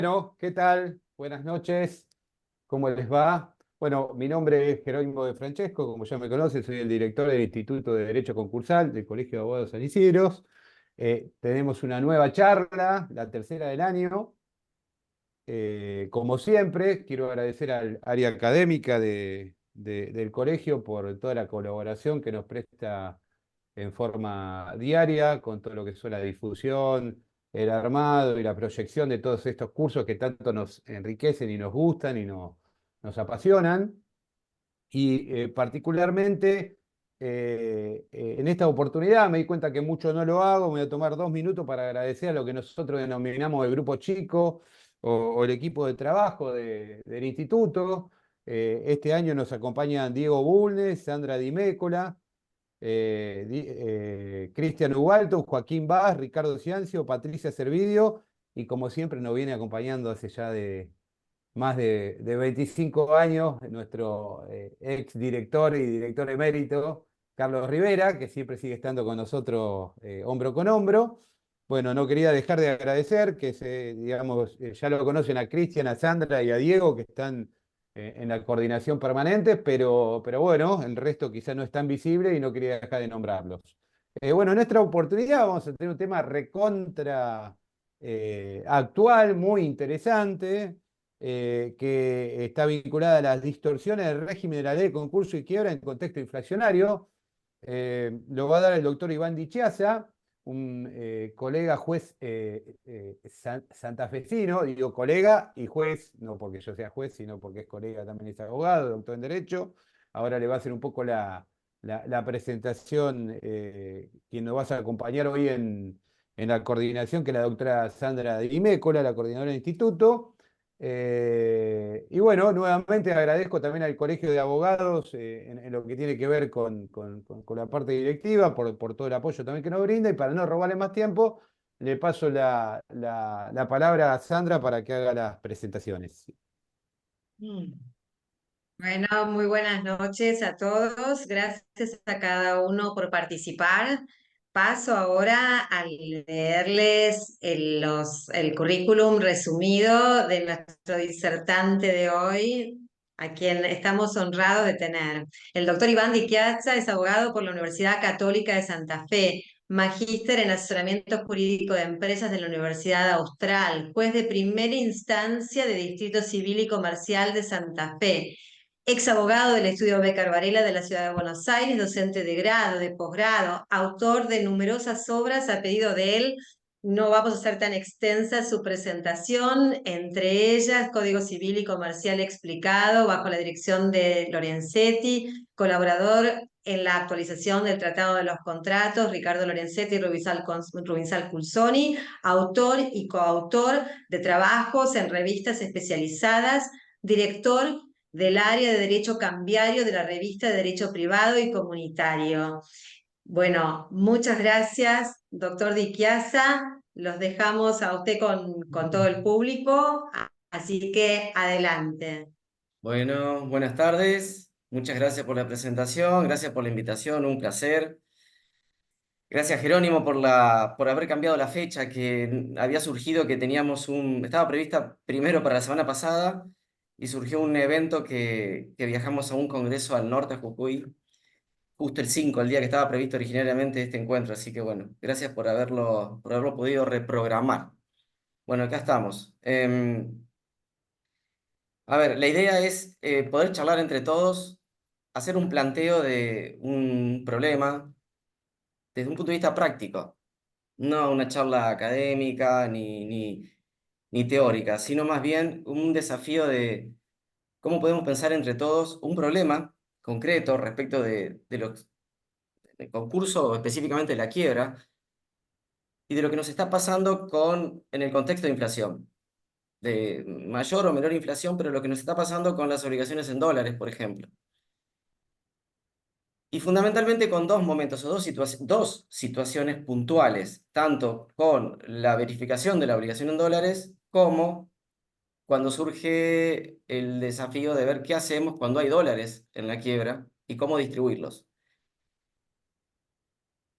Bueno, ¿qué tal? Buenas noches, ¿cómo les va? Bueno, mi nombre es Jerónimo de Francesco, como ya me conocen, soy el director del Instituto de Derecho Concursal del Colegio de Abogados San Isidro. Tenemos una nueva charla, la tercera del año. Como siempre, quiero agradecer al área académica del colegio por toda la colaboración que nos presta en forma diaria con todo lo que son la difusión, el armado y la proyección de todos estos cursos que tanto nos enriquecen y nos gustan y nos apasionan. Y particularmente en esta oportunidad me di cuenta que mucho no lo hago. Me voy a tomar 2 minutos para agradecer a lo que nosotros denominamos el grupo chico o el equipo de trabajo del instituto. Este año nos acompañan Diego Bulnes, Sandra Dimécola, Cristian Ubalto, Joaquín Vaz, Ricardo Ciancio, Patricia Servidio, y como siempre nos viene acompañando hace ya de más de 25 años, nuestro ex director y director emérito, Carlos Rivera, que siempre sigue estando con nosotros hombro con hombro. Bueno, no quería dejar de agradecer que digamos, ya lo conocen a Cristian, a Sandra y a Diego, que están en la coordinación permanente, pero bueno, el resto quizá no es tan visible y no quería dejar de nombrarlos. Bueno, en esta oportunidad vamos a tener un tema recontra actual, muy interesante, que está vinculada a las distorsiones del régimen de la ley de concurso y quiebra en contexto inflacionario. Lo va a dar el doctor Iván Dichiasa, un colega juez santafesino, digo colega y juez, no porque yo sea juez, sino porque es colega, también es abogado, doctor en Derecho. Ahora le va a hacer un poco la presentación, quien nos vas a acompañar hoy en la coordinación, que es la doctora Sandra Di Mécola, la coordinadora del instituto. Y bueno, nuevamente agradezco también al Colegio de Abogados en lo que tiene que ver con la parte directiva, por todo el apoyo también que nos brinda. Y para no robarle más tiempo, le paso la palabra a Sandra para que haga las presentaciones. Mm. Bueno, muy buenas noches a todos. Gracias a cada uno por participar. Paso ahora a leerles el currículum resumido de nuestro disertante de hoy, a quien estamos honrados de tener. El doctor Iván Di Chiazza es abogado por la Universidad Católica de Santa Fe, magíster en asesoramiento jurídico de empresas de la Universidad Austral, juez de primera instancia de Distrito Civil y Comercial de Santa Fe, ex abogado del Estudio Becar Varela de la Ciudad de Buenos Aires, docente de grado, de posgrado, autor de numerosas obras a pedido de él. No vamos a hacer tan extensa su presentación, entre ellas Código Civil y Comercial explicado bajo la dirección de Lorenzetti, colaborador en la actualización del Tratado de los Contratos, Ricardo Lorenzetti y Rubinsal Culsoni, autor y coautor de trabajos en revistas especializadas, director del área de Derecho Cambiario de la revista de Derecho Privado y Comunitario. Bueno, muchas gracias, doctor Di Chiasa. Los dejamos a usted con todo el público, así que adelante. Bueno, buenas tardes. Muchas gracias por la presentación, gracias por la invitación, un placer. Gracias, Jerónimo, por haber cambiado la fecha que había surgido, que estaba prevista primero para la semana pasada y surgió un evento que viajamos a un congreso al norte, a Jujuy, justo el 5, el día que estaba previsto originariamente este encuentro. Así que bueno, gracias por haberlo podido reprogramar. Bueno, acá estamos. A ver, la idea es poder charlar entre todos, hacer un planteo de un problema desde un punto de vista práctico, no una charla académica ni teórica, sino más bien un desafío de cómo podemos pensar entre todos un problema concreto respecto de los del concurso, específicamente de la quiebra, y de lo que nos está pasando en el contexto de inflación, de mayor o menor inflación, pero lo que nos está pasando con las obligaciones en dólares, por ejemplo. Y fundamentalmente con dos momentos o dos situaciones puntuales, tanto con la verificación de la obligación en dólares como cuando surge el desafío de ver qué hacemos cuando hay dólares en la quiebra y cómo distribuirlos.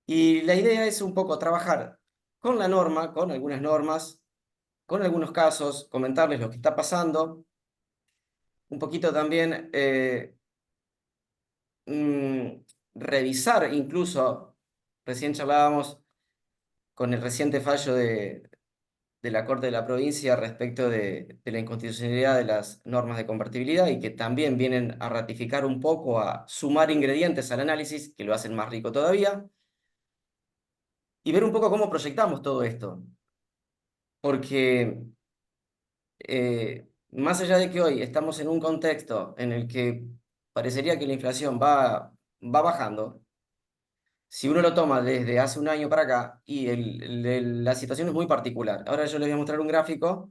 Y la idea es un poco trabajar con la norma, con algunas normas, con algunos casos, comentarles lo que está pasando, un poquito también revisar incluso, recién charlábamos con el reciente fallo de la Corte de la Provincia respecto de la inconstitucionalidad de las normas de convertibilidad y que también vienen a ratificar un poco, a sumar ingredientes al análisis que lo hacen más rico todavía, y ver un poco cómo proyectamos todo esto. Porque más allá de que hoy estamos en un contexto en el que parecería que la inflación va bajando, si uno lo toma desde hace un año para acá, y la situación es muy particular. Ahora yo les voy a mostrar un gráfico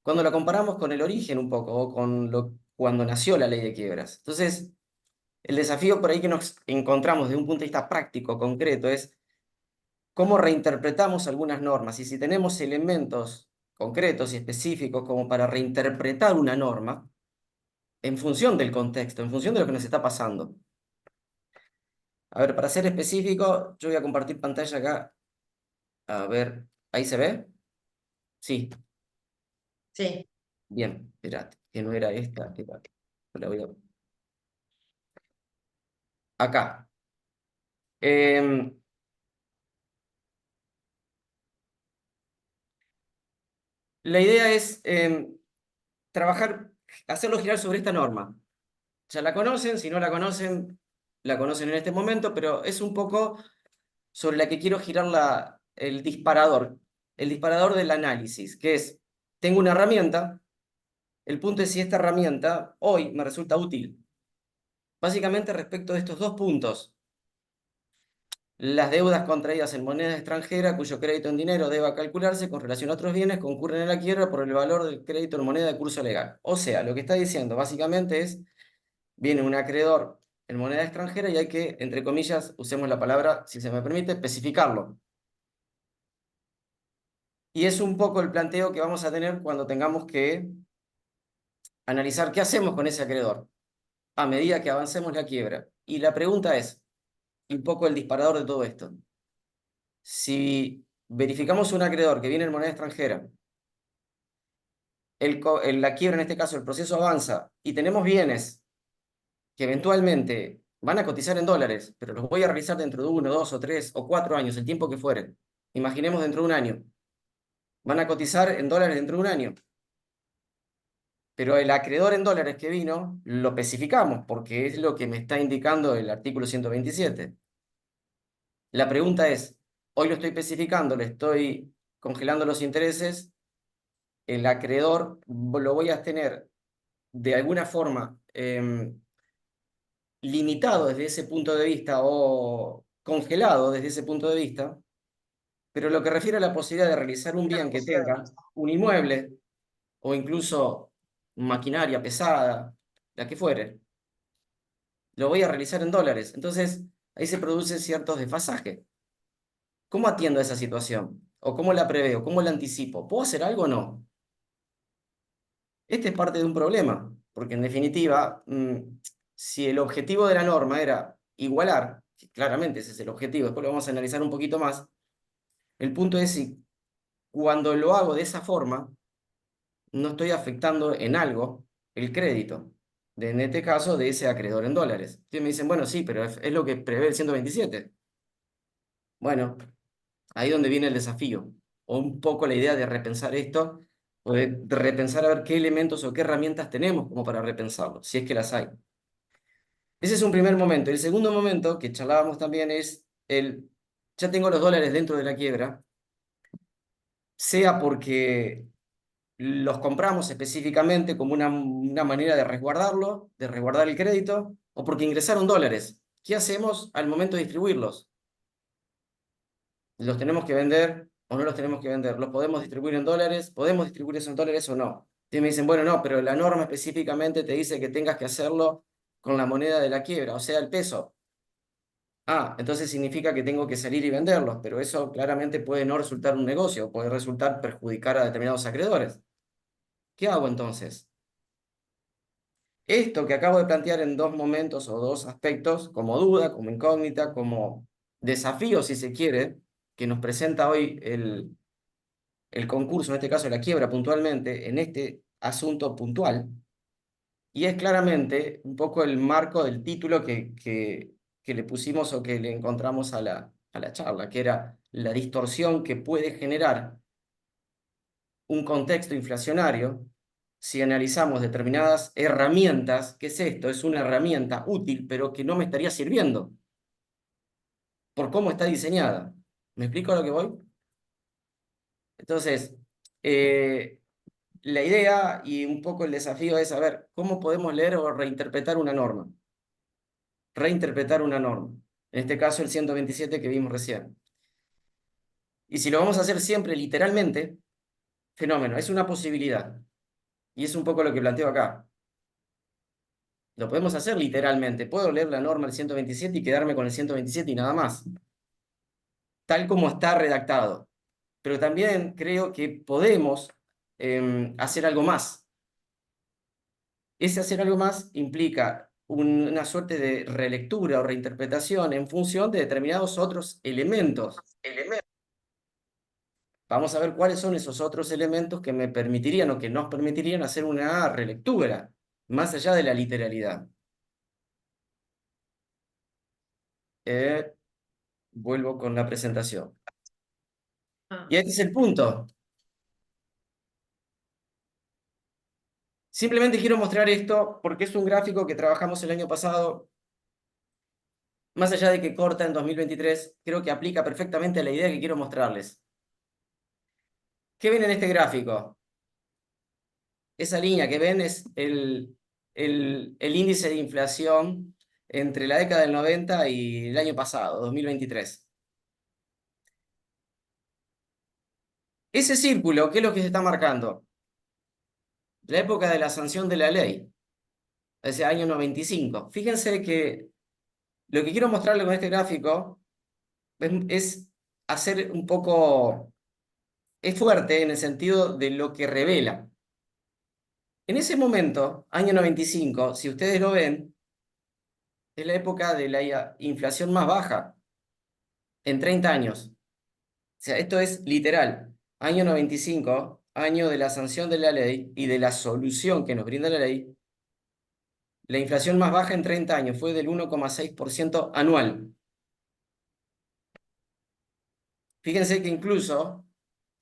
cuando lo comparamos con el origen un poco, o con cuando nació la ley de quiebras. Entonces, el desafío por ahí que nos encontramos desde un punto de vista práctico, concreto, es cómo reinterpretamos algunas normas y si tenemos elementos concretos y específicos como para reinterpretar una norma en función del contexto, en función de lo que nos está pasando. A ver, para ser específico, yo voy a compartir pantalla acá. A ver, ¿ahí se ve? Sí, Sí, bien, espérate, que no era esta, la voy a... Acá. Em, la idea es trabajar, hacerlo girar sobre esta norma. Ya la conocen, si no la conocen en este momento, pero es un poco sobre la que quiero girar el disparador del análisis, que es, tengo una herramienta, el punto es si esta herramienta hoy me resulta útil. Básicamente respecto de estos dos puntos, las deudas contraídas en moneda extranjera cuyo crédito en dinero deba calcularse con relación a otros bienes concurren en la quiebra por el valor del crédito en moneda de curso legal. O sea, lo que está diciendo básicamente es, viene un acreedor en moneda extranjera y hay que, entre comillas, usemos la palabra, si se me permite, especificarlo. Y es un poco el planteo que vamos a tener cuando tengamos que analizar qué hacemos con ese acreedor a medida que avancemos la quiebra. Y la pregunta es, y un poco el disparador de todo esto, si verificamos un acreedor que viene en moneda extranjera, la quiebra en este caso, el proceso avanza y tenemos bienes que eventualmente van a cotizar en dólares, pero los voy a realizar dentro de 1, 2 o 3 o 4 años, el tiempo que fuere. Imaginemos dentro de un año. Van a cotizar en dólares dentro de un año. Pero el acreedor en dólares que vino, lo especificamos, porque es lo que me está indicando el artículo 127. La pregunta es, hoy lo estoy especificando, le estoy congelando los intereses, el acreedor lo voy a tener de alguna forma limitado desde ese punto de vista o congelado desde ese punto de vista, pero lo que refiere a la posibilidad de realizar un bien que tenga un inmueble o incluso maquinaria pesada, la que fuere, lo voy a realizar en dólares. Entonces, ahí se producen ciertos desfasajes. ¿Cómo atiendo a esa situación? ¿O cómo la preveo? ¿Cómo la anticipo? ¿Puedo hacer algo o no? Este es parte de un problema, porque en definitiva, si el objetivo de la norma era igualar, que claramente ese es el objetivo, después lo vamos a analizar un poquito más, el punto es si cuando lo hago de esa forma, no estoy afectando en algo el crédito, en este caso de ese acreedor en dólares. Ustedes me dicen, bueno, sí, pero es lo que prevé el 127. Bueno, ahí donde viene el desafío, o un poco la idea de repensar esto, o de repensar a ver qué elementos o qué herramientas tenemos como para repensarlo, si es que las hay. Ese es un primer momento. El segundo momento que charlábamos también es ya tengo los dólares dentro de la quiebra, sea porque los compramos específicamente como una manera de resguardarlo, de resguardar el crédito, o porque ingresaron dólares. ¿Qué hacemos al momento de distribuirlos? ¿Los tenemos que vender o no los tenemos que vender? ¿Los podemos distribuir en dólares? ¿Podemos distribuir eso en dólares o no? Y me dicen, bueno, no, pero la norma específicamente te dice que tengas que hacerlo con la moneda de la quiebra, o sea, el peso. Ah, entonces significa que tengo que salir y venderlos, pero eso claramente puede no resultar un negocio, puede resultar perjudicar a determinados acreedores. ¿Qué hago entonces? Esto que acabo de plantear en dos momentos o dos aspectos, como duda, como incógnita, como desafío, si se quiere, que nos presenta hoy el concurso, en este caso la quiebra puntualmente, en este asunto puntual, y es claramente un poco el marco del título que le pusimos o que le encontramos a la charla, que era la distorsión que puede generar un contexto inflacionario si analizamos determinadas herramientas. ¿Qué es esto? Es una herramienta útil, pero que no me estaría sirviendo por cómo está diseñada. ¿Me explico a lo que voy? Entonces, la idea y un poco el desafío es saber cómo podemos leer o reinterpretar una norma. Reinterpretar una norma. En este caso, el 127 que vimos recién. Y si lo vamos a hacer siempre literalmente, fenómeno, es una posibilidad. Y es un poco lo que planteo acá. Lo podemos hacer literalmente. Puedo leer la norma del 127 y quedarme con el 127 y nada más. Tal como está redactado. Pero también creo que podemos hacer algo más. Ese hacer algo más implica una suerte de relectura o reinterpretación en función de determinados otros elementos. Vamos a ver cuáles son esos otros elementos que me permitirían o que nos permitirían hacer una relectura, más allá de la literalidad. Vuelvo con la presentación. Ah, Y este es el punto. Simplemente quiero mostrar esto porque es un gráfico que trabajamos el año pasado. Más allá de que corta en 2023, creo que aplica perfectamente a la idea que quiero mostrarles. ¿Qué ven en este gráfico? Esa línea que ven es el índice de inflación entre la década del 90 y el año pasado, 2023. Ese círculo, ¿qué es lo que se está marcando? La época de la sanción de la ley, ese año 95. Fíjense que lo que quiero mostrarles con este gráfico es hacer un poco, es fuerte en el sentido de lo que revela. En ese momento, año 95, si ustedes lo ven, es la época de la inflación más baja en 30 años. O sea, esto es literal. Año 95, año de la sanción de la ley y de la solución que nos brinda la ley, la inflación más baja en 30 años fue del 1,6% anual. Fíjense que incluso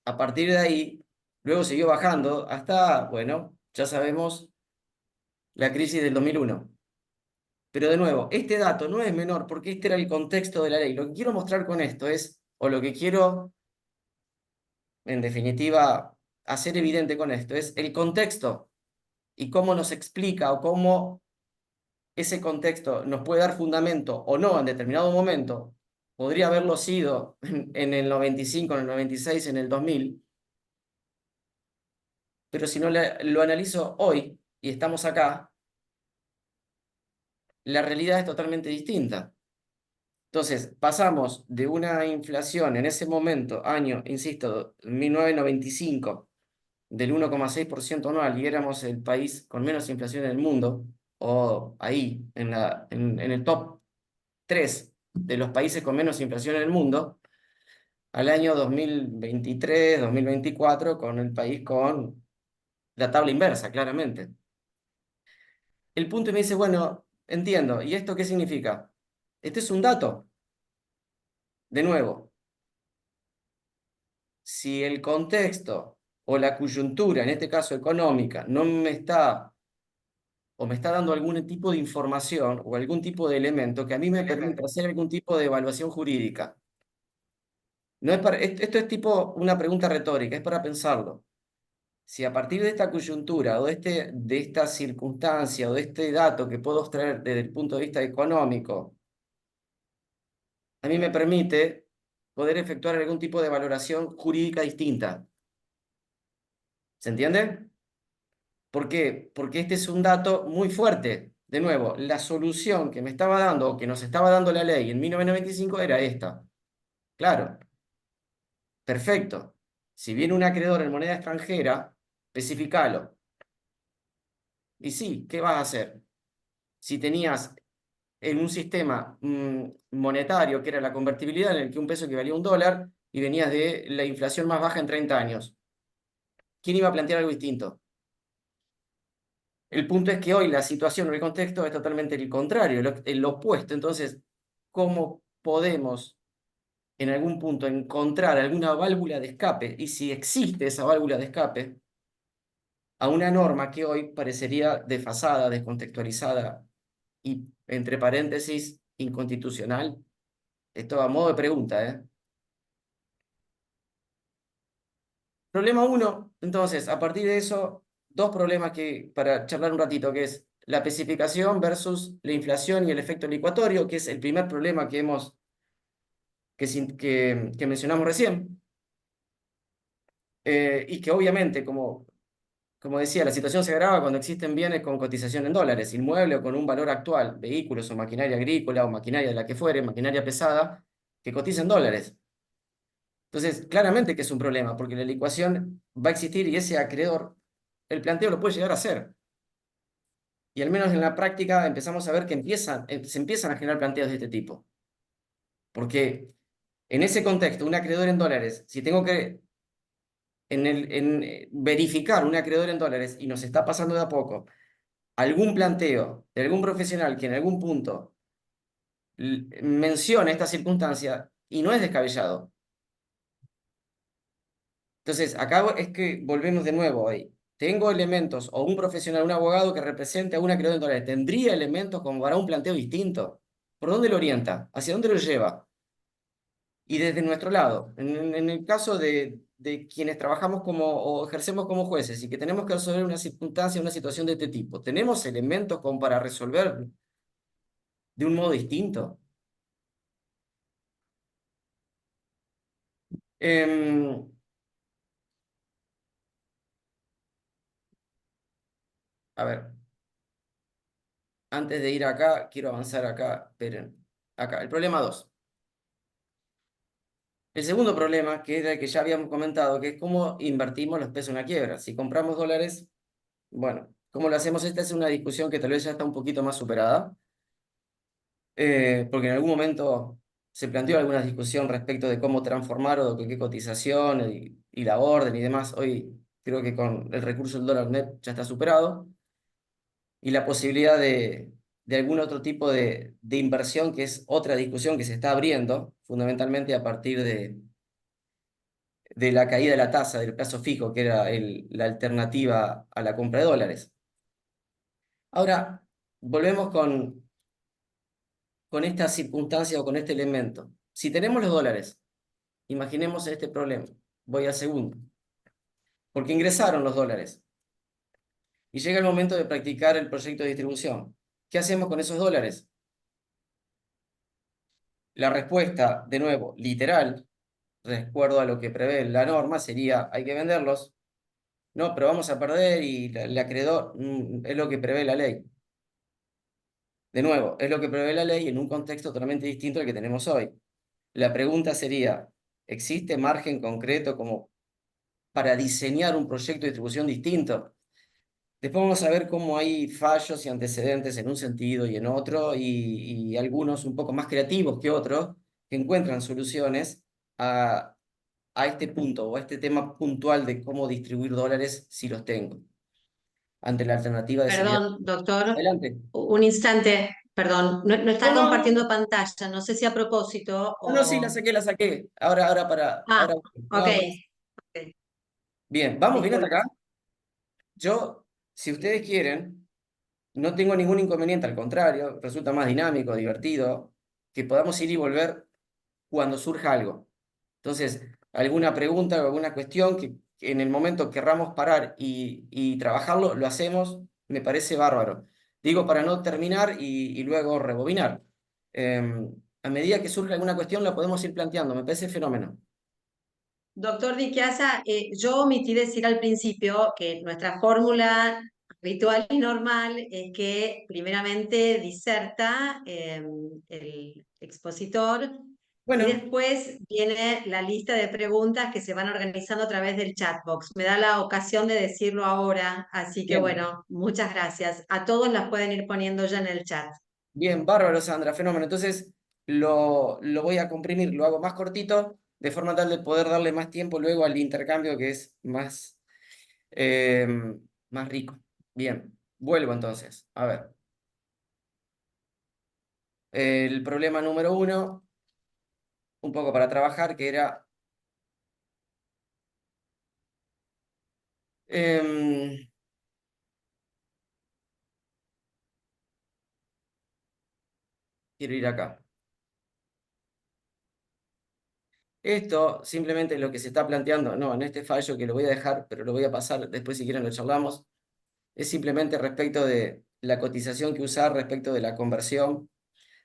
a partir de ahí, luego siguió bajando hasta, bueno, ya sabemos, la crisis del 2001. Pero de nuevo, este dato no es menor porque este era el contexto de la ley. Lo que quiero mostrar con esto es, o lo que quiero, en definitiva, hacer evidente con esto, es el contexto y cómo nos explica o cómo ese contexto nos puede dar fundamento o no en determinado momento. Podría haberlo sido en el 95, en el 96, en el 2000, pero si no lo analizo hoy y estamos acá, la realidad es totalmente distinta. Entonces, pasamos de una inflación en ese momento, año, insisto, 1995, del 1,6% anual, y éramos el país con menos inflación en el mundo, o ahí, en el top 3 de los países con menos inflación en el mundo, al año 2023, 2024, con el país con la tabla inversa, claramente. El punto me dice, bueno, entiendo, ¿y esto qué significa? Este es un dato. De nuevo, si el contexto o la coyuntura, en este caso económica, no me está o me está dando algún tipo de información o algún tipo de elemento que a mí me permita hacer algún tipo de evaluación jurídica. No es para, esto es tipo una pregunta retórica, es para pensarlo. Si a partir de esta coyuntura o de esta circunstancia o de este dato que puedo extraer desde el punto de vista económico, a mí me permite poder efectuar algún tipo de valoración jurídica distinta. ¿Se entiende? ¿Por qué? Porque este es un dato muy fuerte. De nuevo, la solución que me estaba dando o que nos estaba dando la ley en 1995 era esta. Claro, perfecto. Si viene un acreedor en moneda extranjera, especificalo. Y sí, ¿qué vas a hacer? Si tenías en un sistema monetario que era la convertibilidad en el que un peso equivalía a un dólar, y venías de la inflación más baja en 30 años. ¿Quién iba a plantear algo distinto? El punto es que hoy la situación o el contexto es totalmente el contrario, el opuesto. Entonces, ¿cómo podemos en algún punto encontrar alguna válvula de escape? Y si existe esa válvula de escape, a una norma que hoy parecería desfasada, descontextualizada y, entre paréntesis, inconstitucional. Esto a modo de pregunta, ¿eh? Problema uno, entonces, a partir de eso, dos problemas que, para charlar un ratito, que es la especificación versus la inflación y el efecto licuatorio, que es el primer problema que mencionamos recién. Y que obviamente, como decía, la situación se agrava cuando existen bienes con cotización en dólares, inmueble o con un valor actual, vehículos o maquinaria agrícola o maquinaria de la que fuere, maquinaria pesada, que cotiza en dólares. Entonces, claramente que es un problema, porque la licuación va a existir y ese acreedor, el planteo lo puede llegar a hacer. Y al menos en la práctica empezamos a ver que se empiezan a generar planteos de este tipo. Porque en ese contexto, un acreedor en dólares, si tengo que verificar un acreedor en dólares y nos está pasando de a poco, algún planteo de algún profesional que en algún punto menciona esta circunstancia y no es descabellado. Entonces, acá es que volvemos de nuevo ahí. Tengo elementos o un profesional, un abogado que represente a un acreedor en dólares. ¿Tendría elementos como para un planteo distinto? ¿Por dónde lo orienta? ¿Hacia dónde lo lleva? Y desde nuestro lado, en el caso de quienes trabajamos como o ejercemos como jueces y que tenemos que resolver una circunstancia, una situación de este tipo, ¿tenemos elementos como para resolver de un modo distinto? Em, a ver, antes de ir acá, quiero avanzar acá. Esperen, acá, el problema 2. El segundo problema, que era el que ya habíamos comentado, que es cómo invertimos los pesos en la quiebra. Si compramos dólares, bueno, ¿cómo lo hacemos? Esta es una discusión que tal vez ya está un poquito más superada, porque en algún momento se planteó alguna discusión respecto de cómo transformar o de qué cotización y la orden y demás. Hoy creo que con el recurso del dólar net ya está superado. Y la posibilidad de algún otro tipo de inversión, que es otra discusión que se está abriendo, fundamentalmente a partir de la caída de la tasa del plazo fijo, que era la alternativa a la compra de dólares. Ahora, volvemos con esta circunstancia o con este elemento. Si tenemos los dólares, imaginemos este problema. Voy al segundo. Porque ingresaron los dólares y llega el momento de practicar el proyecto de distribución. ¿Qué hacemos con esos dólares? La respuesta, de nuevo, literal, de acuerdo a lo que prevé la norma, sería: hay que venderlos. No, pero vamos a perder y el acreedor, es lo que prevé la ley. De nuevo, es lo que prevé la ley en un contexto totalmente distinto al que tenemos hoy. La pregunta sería: ¿existe margen concreto como para diseñar un proyecto de distribución distinto? Después vamos a ver cómo hay fallos y antecedentes en un sentido y en otro, y algunos un poco más creativos que otros, que encuentran soluciones a este punto o a este tema puntual de cómo distribuir dólares si los tengo, ante la alternativa de salir. Perdón, doctor, Adelante. un instante, perdón, no No, está no, no, compartiendo pantalla, no sé si a propósito no, no, sí, la o... saqué, la saqué. Ahora, Ah, ok, no, ok, bien, vamos bien hasta disculpe. acá. Yo, si ustedes quieren, no tengo ningún inconveniente, al contrario, resulta más dinámico, divertido, que podamos ir y volver cuando surja algo. Entonces, alguna pregunta o alguna cuestión que en el momento querramos parar y trabajarlo, lo hacemos, me parece bárbaro. Digo, para no terminar y luego rebobinar. A medida que surja alguna cuestión, la podemos ir planteando, me parece fenómeno. Doctor Di Chiasa, yo omití decir al principio que nuestra fórmula habitual y normal es que primeramente diserta el expositor y Bueno, después viene la lista de preguntas que se van organizando a través del chatbox. Me da la ocasión de decirlo ahora, así que bien, bueno, muchas gracias. A todos las pueden ir poniendo ya en el chat. bien, bárbaro, Sandra, fenómeno. Entonces, lo voy a comprimir, lo hago más cortito. de forma tal de poder darle más tiempo luego al intercambio que es eh, más rico. Bien, vuelvo entonces. A ver. El problema número 1, un poco para trabajar, que era... quiero ir acá. Esto simplemente lo que se está planteando, no, en este fallo que lo voy a dejar, pero lo voy a pasar, después si quieren lo charlamos, es simplemente respecto de la cotización que usar, respecto de la conversión,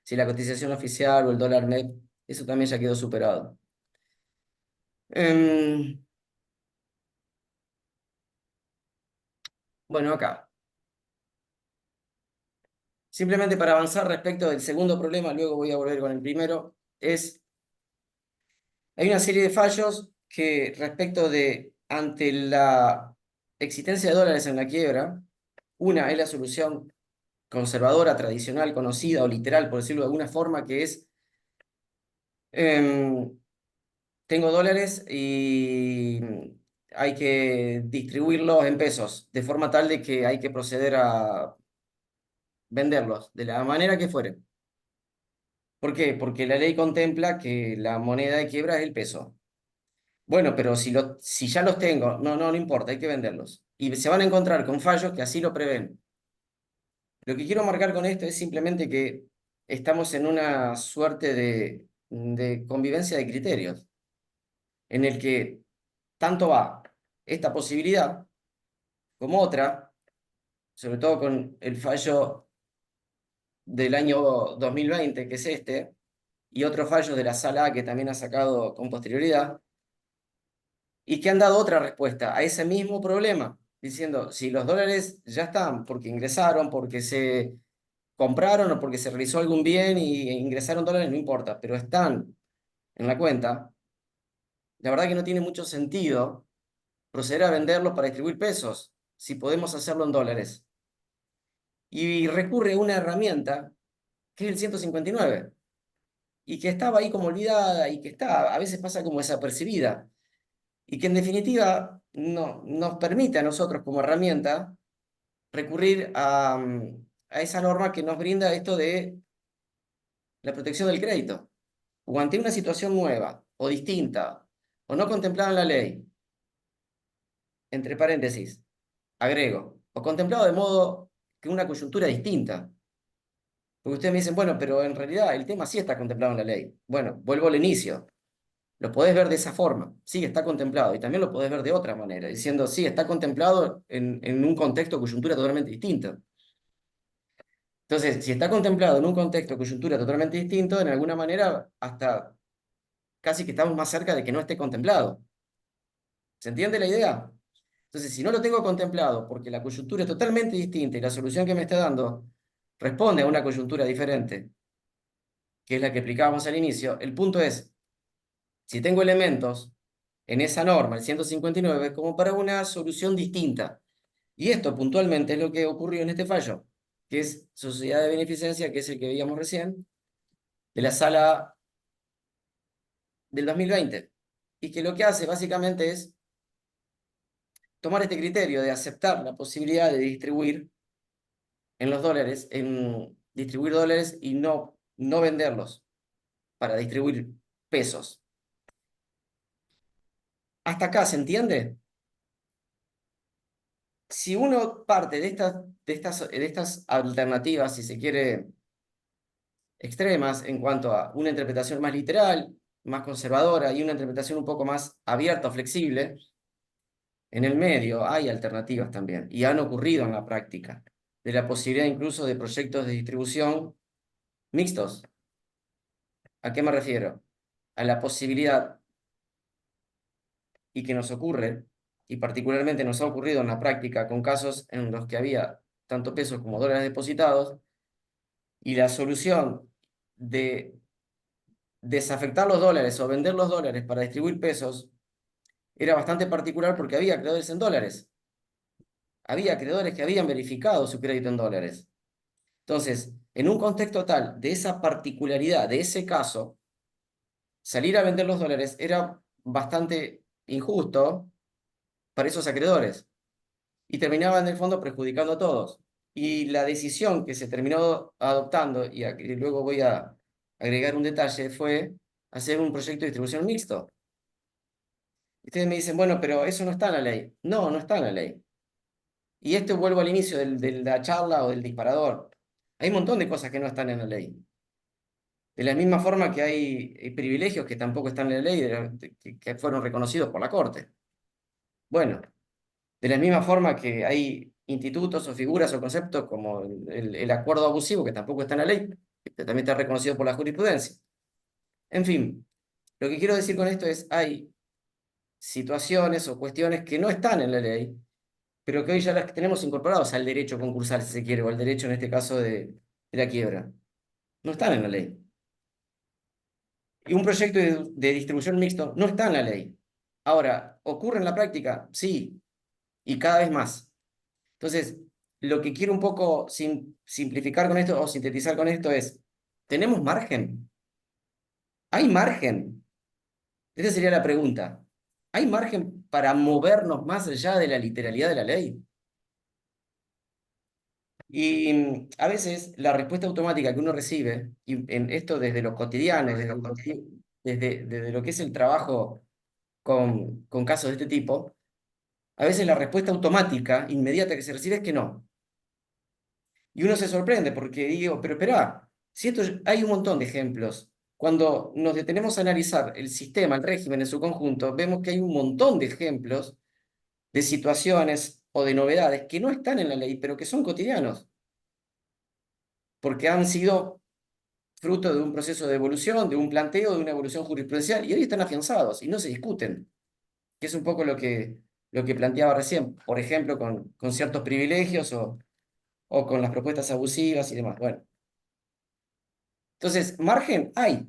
si la cotización oficial o el dólar net, eso también ya quedó superado. Em, bueno, acá. Simplemente para avanzar respecto del segundo problema, luego voy a volver con el primero, hay una serie de fallos que respecto de, ante la existencia de dólares en la quiebra, una es la solución conservadora, tradicional, conocida o literal, por decirlo de alguna forma, que es, em, tengo dólares y hay que distribuirlos en pesos, de forma tal de que hay que proceder a venderlos, de la manera que fuere. ¿Por qué? Porque la ley contempla que la moneda de quiebra es el peso. Bueno, pero si ya los tengo, no importa, hay que venderlos. Y se van a encontrar con fallos que así lo prevén. Lo que quiero marcar con esto es simplemente que estamos en una suerte de convivencia de criterios, en el que tanto va esta posibilidad como otra, sobre todo con el fallo del año 2020, que es este, y otros fallos de la Sala A que también ha sacado con posterioridad, y que han dado otra respuesta a ese mismo problema, diciendo, si los dólares ya están porque ingresaron, porque se compraron o porque se realizó algún bien y ingresaron dólares, no importa, pero están en la cuenta, la verdad que no tiene mucho sentido proceder a venderlos para distribuir pesos, si podemos hacerlo en dólares. Y recurre a una herramienta que es el 159, y que estaba ahí como olvidada y que está, a veces pasa como desapercibida, y que en definitiva no, nos permite a nosotros como herramienta recurrir a esa norma que nos brinda esto de la protección del crédito. O ante una situación nueva o distinta o no contemplada en la ley, entre paréntesis, agrego, o contemplado de modo que una coyuntura distinta. Porque ustedes me dicen, bueno, pero en realidad el tema sí está contemplado en la ley. Bueno, vuelvo al inicio. Lo podés ver de esa forma, sí, está contemplado. Y también lo podés ver de otra manera, diciendo, sí, está contemplado en un contexto, coyuntura totalmente distinta. Entonces, si está contemplado en un contexto, coyuntura totalmente distinto, de alguna manera, hasta casi que estamos más cerca de que no esté contemplado. ¿Se entiende la idea? Entonces, si no lo tengo contemplado porque la coyuntura es totalmente distinta y la solución que me está dando responde a una coyuntura diferente, que es la que aplicábamos al inicio, el punto es, si tengo elementos en esa norma, el 159, como para una solución distinta. Y esto puntualmente es lo que ocurrió en este fallo, que es sociedad de beneficencia, que es el que veíamos recién, de la sala del 2020, y que lo que hace básicamente es tomar este criterio de aceptar la posibilidad de distribuir en los dólares, en distribuir dólares y no venderlos para distribuir pesos. ¿Hasta acá se entiende? Si uno parte de estas alternativas, si se quiere, extremas en cuanto a una interpretación más literal, más conservadora y una interpretación un poco más abierta o flexible, en el medio hay alternativas también y han ocurrido en la práctica, de la posibilidad incluso de proyectos de distribución mixtos. ¿A qué me refiero? A la posibilidad, y que nos ocurre, y particularmente nos ha ocurrido en la práctica con casos en los que había tanto pesos como dólares depositados, y la solución de desafectar los dólares o vender los dólares para distribuir pesos era bastante particular porque había acreedores en dólares. Había acreedores que habían verificado su crédito en dólares. Entonces, en un contexto tal de esa particularidad, de ese caso, salir a vender los dólares era bastante injusto para esos acreedores y terminaba en el fondo perjudicando a todos. Y la decisión que se terminó adoptando, y luego voy a agregar un detalle, fue hacer un proyecto de distribución mixto. Ustedes me dicen, bueno, pero eso no está en la ley. No, no está en la ley. Y esto vuelvo al inicio de la charla o del disparador. Hay un montón de cosas que no están en la ley. De la misma forma que hay privilegios que tampoco están en la ley, que fueron reconocidos por la Corte. Bueno, de la misma forma que hay institutos o figuras o conceptos como el acuerdo abusivo, que tampoco está en la ley, que también está reconocido por la jurisprudencia. En fin, lo que quiero decir con esto es, hay situaciones o cuestiones que no están en la ley, pero que hoy ya las tenemos incorporados al derecho concursal, si se quiere, o al derecho en este caso de la quiebra. No están en la ley. Y un proyecto de distribución mixto no está en la ley. Ahora, ¿ocurre en la práctica? Sí, y cada vez más. Entonces, lo que quiero un poco simplificar con esto o sintetizar con esto es, ¿tenemos margen? ¿Hay margen? Esa sería la pregunta. ¿Hay margen para movernos más allá de la literalidad de la ley? Y a veces la respuesta automática que uno recibe, y en esto desde lo cotidiano, desde lo que es el trabajo con casos de este tipo, a veces la respuesta automática, inmediata que se recibe es que no. Y uno se sorprende porque digo, pero espera, si esto, hay un montón de ejemplos. Cuando nos detenemos a analizar el sistema, el régimen en su conjunto, vemos que hay un montón de ejemplos de situaciones o de novedades que no están en la ley, pero que son cotidianos, porque han sido fruto de un proceso de evolución, de un planteo, de una evolución jurisprudencial, y hoy están afianzados y no se discuten, que es un poco lo que planteaba recién, por ejemplo, con ciertos privilegios o con las propuestas abusivas y demás. Bueno, entonces, margen hay.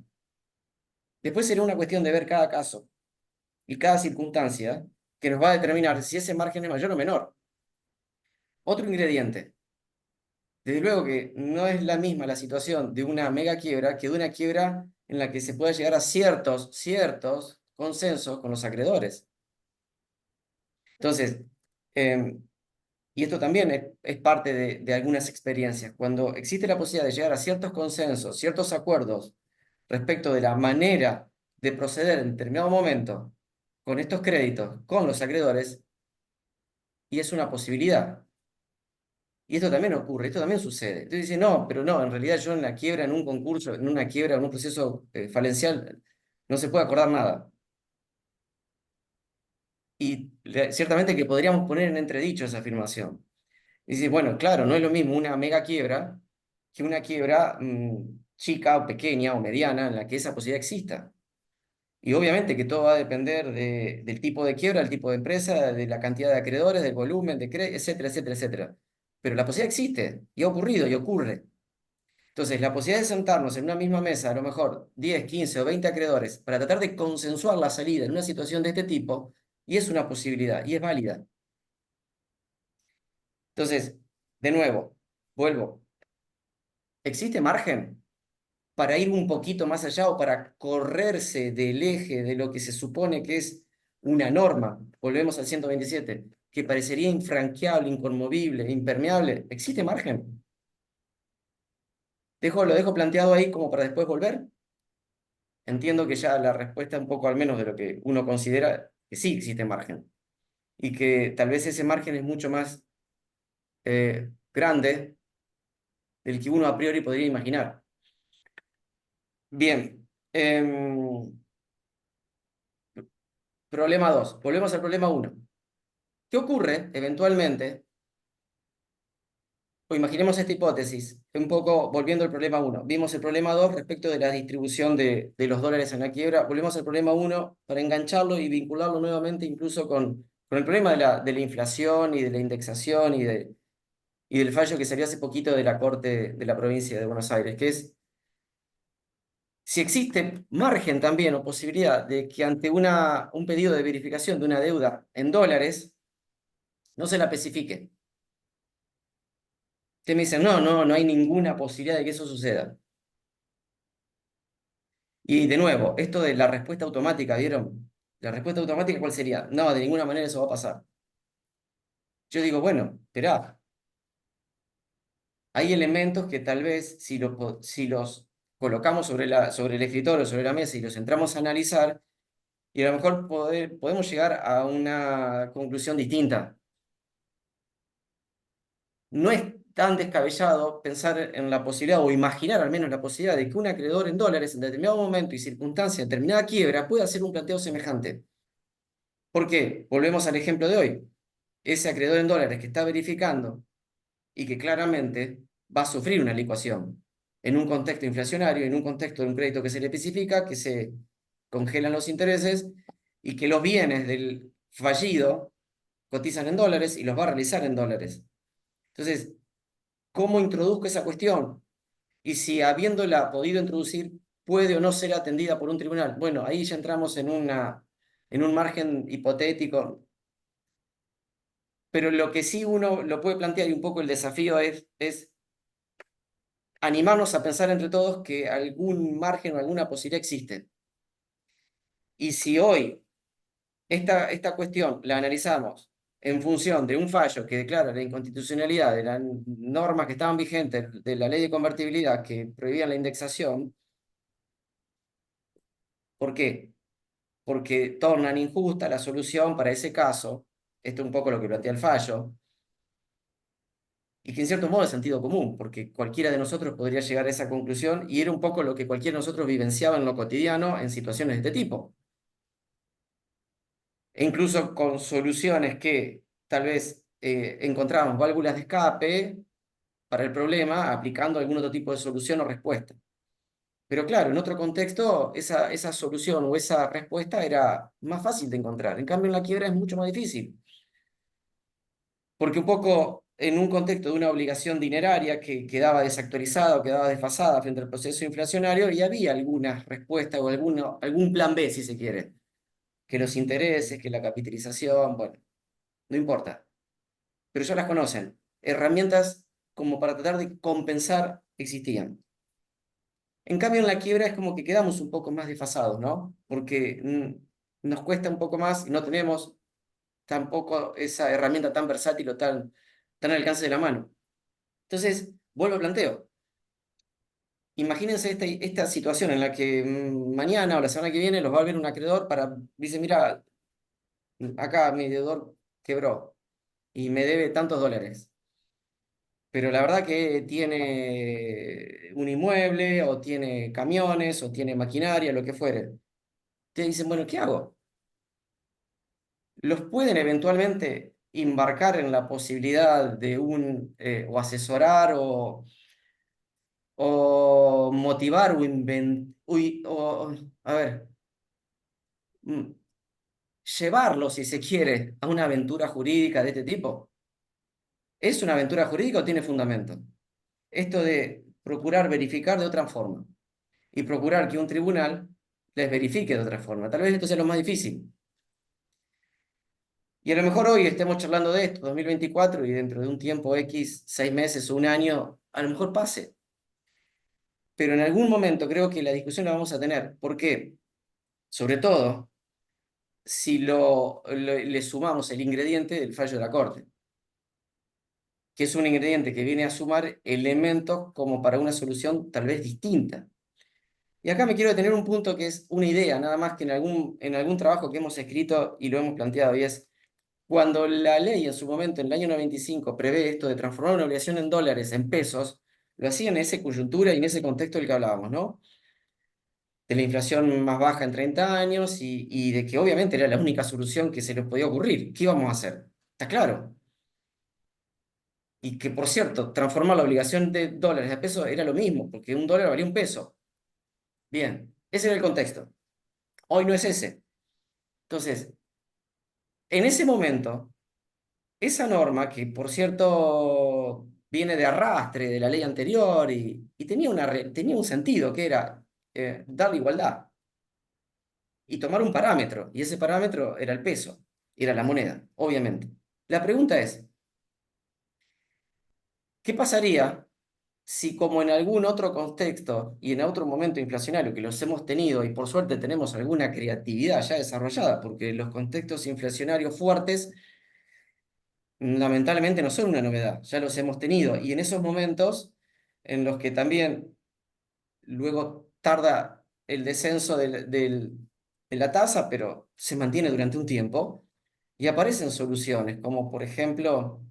Después será una cuestión de ver cada caso y cada circunstancia que nos va a determinar si ese margen es mayor o menor. Otro ingrediente. Desde luego que no es la misma la situación de una mega quiebra que de una quiebra en la que se pueda llegar a ciertos consensos con los acreedores. Entonces, y esto también es parte de algunas experiencias, cuando existe la posibilidad de llegar a ciertos consensos, ciertos acuerdos respecto de la manera de proceder en determinado momento con estos créditos, con los acreedores, y es una posibilidad. Y esto también ocurre, esto también sucede. Entonces dice, no, pero no, en realidad yo en la quiebra, en un concurso, en una quiebra, en un proceso falencial, no se puede acordar nada. Y ciertamente que podríamos poner en entredicho esa afirmación. Y dice, bueno, claro, no es lo mismo una mega quiebra que una quiebra chica o pequeña o mediana en la que esa posibilidad exista. Y obviamente que todo va a depender del tipo de quiebra, del tipo de empresa, de la cantidad de acreedores, del volumen, etcétera, etcétera, etcétera. Pero la posibilidad existe y ha ocurrido y ocurre. Entonces, la posibilidad de sentarnos en una misma mesa, a lo mejor 10, 15 o 20 acreedores, para tratar de consensuar la salida en una situación de este tipo, y es una posibilidad y es válida. Entonces, de nuevo, vuelvo. ¿Existe margen para ir un poquito más allá o para correrse del eje de lo que se supone que es una norma? Volvemos al 127, que parecería infranqueable, inconmovible, impermeable. ¿Existe margen? Lo dejo planteado ahí como para después volver. Entiendo que ya la respuesta un poco al menos de lo que uno considera que sí existe margen y que tal vez ese margen es mucho más grande del que uno a priori podría imaginar. Bien, problema 2. Volvemos al problema 1. ¿Qué ocurre eventualmente? O imaginemos esta hipótesis, un poco volviendo al problema 1. Vimos el problema 2 respecto de la distribución de los dólares en la quiebra. Volvemos al problema 1 para engancharlo y vincularlo nuevamente incluso con el problema de la inflación y de la indexación y del fallo que salió hace poquito de la Corte de la provincia de Buenos Aires, que es si existe margen también o posibilidad de que ante un pedido de verificación de una deuda en dólares no se la especifique. Ustedes me dicen, no hay ninguna posibilidad de que eso suceda. Y de nuevo, esto de la respuesta automática, ¿vieron? La respuesta automática, ¿cuál sería? No, de ninguna manera eso va a pasar. Yo digo, bueno, esperá. Hay elementos que tal vez si los colocamos sobre el escritorio, sobre la mesa y los entramos a analizar, y a lo mejor podemos llegar a una conclusión distinta. No es tan descabellado pensar en la posibilidad, o imaginar al menos la posibilidad, de que un acreedor en dólares en determinado momento y circunstancia, en determinada quiebra, pueda hacer un planteo semejante. ¿Por qué? Volvemos al ejemplo de hoy. Ese acreedor en dólares que está verificando y que claramente va a sufrir una licuación en un contexto inflacionario, en un contexto de un crédito que se le especifica, que se congelan los intereses y que los bienes del fallido cotizan en dólares y los va a realizar en dólares. Entonces, ¿cómo introduzco esa cuestión? Y si habiéndola podido introducir, puede o no ser atendida por un tribunal. Bueno, ahí ya entramos en un margen hipotético, pero lo que sí uno lo puede plantear y un poco el desafío es animarnos a pensar entre todos que algún margen o alguna posibilidad existe. Y si hoy esta cuestión la analizamos en función de un fallo que declara la inconstitucionalidad de las normas que estaban vigentes de la ley de convertibilidad que prohibían la indexación, ¿por qué? Porque tornan injusta la solución para ese caso, esto es un poco lo que plantea el fallo, y que en cierto modo es sentido común, porque cualquiera de nosotros podría llegar a esa conclusión y era un poco lo que cualquiera de nosotros vivenciaba en lo cotidiano en situaciones de este tipo. E incluso con soluciones que tal vez encontrábamos válvulas de escape para el problema aplicando algún otro tipo de solución o respuesta. Pero claro, en otro contexto, esa solución o esa respuesta era más fácil de encontrar. En cambio, en la quiebra es mucho más difícil. Porque un poco en un contexto de una obligación dineraria que quedaba desactualizada o quedaba desfasada frente al proceso inflacionario, y había algunas respuestas o algún plan B, si se quiere, que los intereses, que la capitalización, bueno, no importa, pero ya las conocen. Herramientas como para tratar de compensar existían. En cambio, en la quiebra es como que quedamos un poco más desfasados, ¿no? Porque nos cuesta un poco más y no tenemos tampoco esa herramienta tan versátil o tan al alcance de la mano. Entonces, vuelvo al planteo. Imagínense esta situación en la que mañana o la semana que viene los va a ver un acreedor dice, mira, acá mi deudor quebró y me debe tantos dólares. Pero la verdad que tiene un inmueble o tiene camiones o tiene maquinaria, lo que fuere. Te dicen, bueno, ¿qué hago? Los pueden eventualmente embarcar en la posibilidad de o asesorar o motivar a ver, mm, llevarlo, si se quiere, a una aventura jurídica de este tipo. ¿Es una aventura jurídica o tiene fundamento? Esto de procurar verificar de otra forma y procurar que un tribunal les verifique de otra forma. Tal vez esto sea lo más difícil. Y a lo mejor hoy estemos charlando de esto, 2024, y dentro de un tiempo X, 6 meses o un año, a lo mejor pase. Pero en algún momento creo que la discusión la vamos a tener. ¿Por qué? Sobre todo si le sumamos el ingrediente del fallo de la Corte, que es un ingrediente que viene a sumar elementos como para una solución tal vez distinta. Y acá me quiero detener un punto que es una idea, nada más que en algún trabajo que hemos escrito y lo hemos planteado, y es cuando la ley en su momento, en el año 95, prevé esto de transformar una obligación en dólares en pesos, lo hacía en esa coyuntura y en ese contexto del que hablábamos, ¿no? De la inflación más baja en 30 años y de que obviamente era la única solución que se les podía ocurrir. ¿Qué íbamos a hacer? Está claro. Y que, por cierto, transformar la obligación de dólares a pesos era lo mismo, porque un dólar valía un peso. Bien, ese era el contexto. Hoy no es ese. Entonces, en ese momento, esa norma, que por cierto viene de arrastre de la ley anterior y tenía un sentido, que era dar la igualdad y tomar un parámetro, y ese parámetro era el peso, era la moneda, obviamente. La pregunta es, ¿qué pasaría si como en algún otro contexto y en otro momento inflacionario que los hemos tenido y por suerte tenemos alguna creatividad ya desarrollada, porque los contextos inflacionarios fuertes lamentablemente no son una novedad, ya los hemos tenido. Y en esos momentos en los que también luego tarda el descenso de la tasa, pero se mantiene durante un tiempo, y aparecen soluciones, como por ejemplo